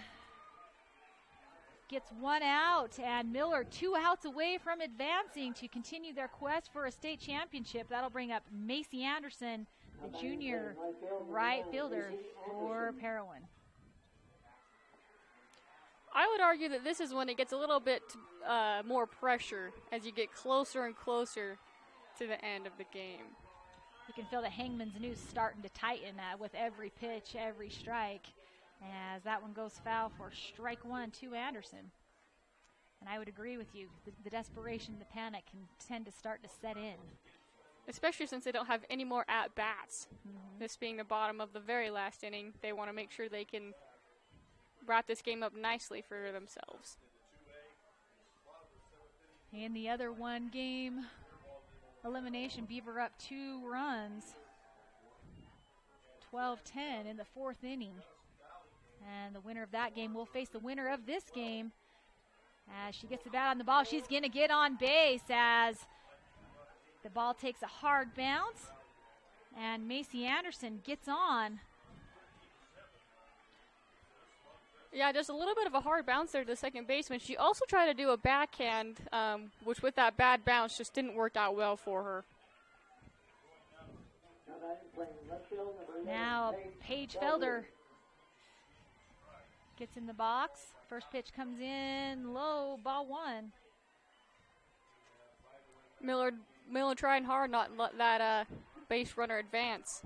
gets 1 out, and Millard 2 outs away from advancing to continue their quest for a state championship. That'll bring up Macy Anderson, the junior right fielder for Parowan. I would argue that this is when it gets a little bit more pressure as you get closer and closer to the end of the game. You can feel the hangman's noose starting to tighten with every pitch, every strike, as that one goes foul for strike 1 to Anderson. And I would agree with you. The desperation, the panic can tend to start to set in. Especially since they don't have any more at-bats. This being the bottom of the very last inning, they want to make sure they can wrap this game up nicely for themselves. In the other one game elimination, Beaver up 2 runs. 12-10 in the 4th inning. And the winner of that game will face the winner of this game. As she gets the bat on the ball, she's going to get on base as the ball takes a hard bounce. And Macy Anderson gets on. Yeah, just a little bit of a hard bounce there to the second baseman. She also tried to do a backhand, which with that bad bounce just didn't work out well for her. Now Paige Felder gets in the box. First pitch comes in low, ball 1. Millard trying hard not to let that base runner advance.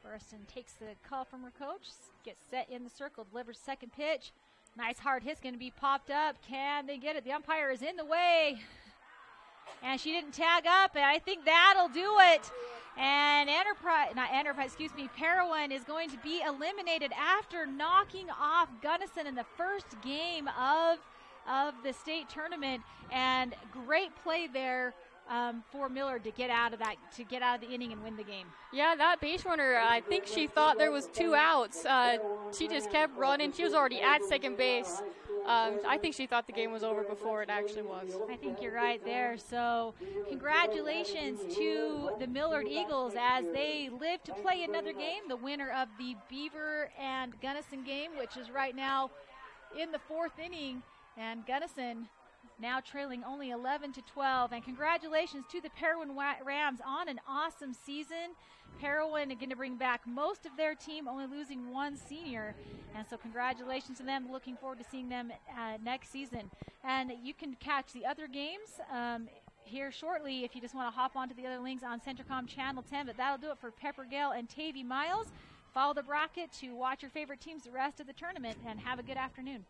Burriston takes the call from her coach, gets set in the circle, delivers second pitch. Nice hard hit's going to be popped up. Can they get it? The umpire is in the way. And she didn't tag up, and I think that'll do it. And Parowan is going to be eliminated after knocking off Gunnison in the first game of the state tournament. And great play there for Millard to get out of the inning and win the game. Yeah, that base runner, I think she thought there was 2 outs. She just kept running. She was already at second base. I think she thought the game was over before it actually was. I think you're right there. So congratulations to the Millard Eagles as they live to play another game, the winner of the Beaver and Gunnison game, which is right now in the 4th inning, and Gunnison now trailing only 11-12. And congratulations to the Parowan Rams on an awesome season. Parowan are going to bring back most of their team, only losing 1 senior. And so congratulations to them. Looking forward to seeing them next season. And you can catch the other games here shortly if you just want to hop onto the other links on Centricom Channel 10. But that'll do it for Pepper Gale and Tavy Miles. Follow the bracket to watch your favorite teams the rest of the tournament, and have a good afternoon.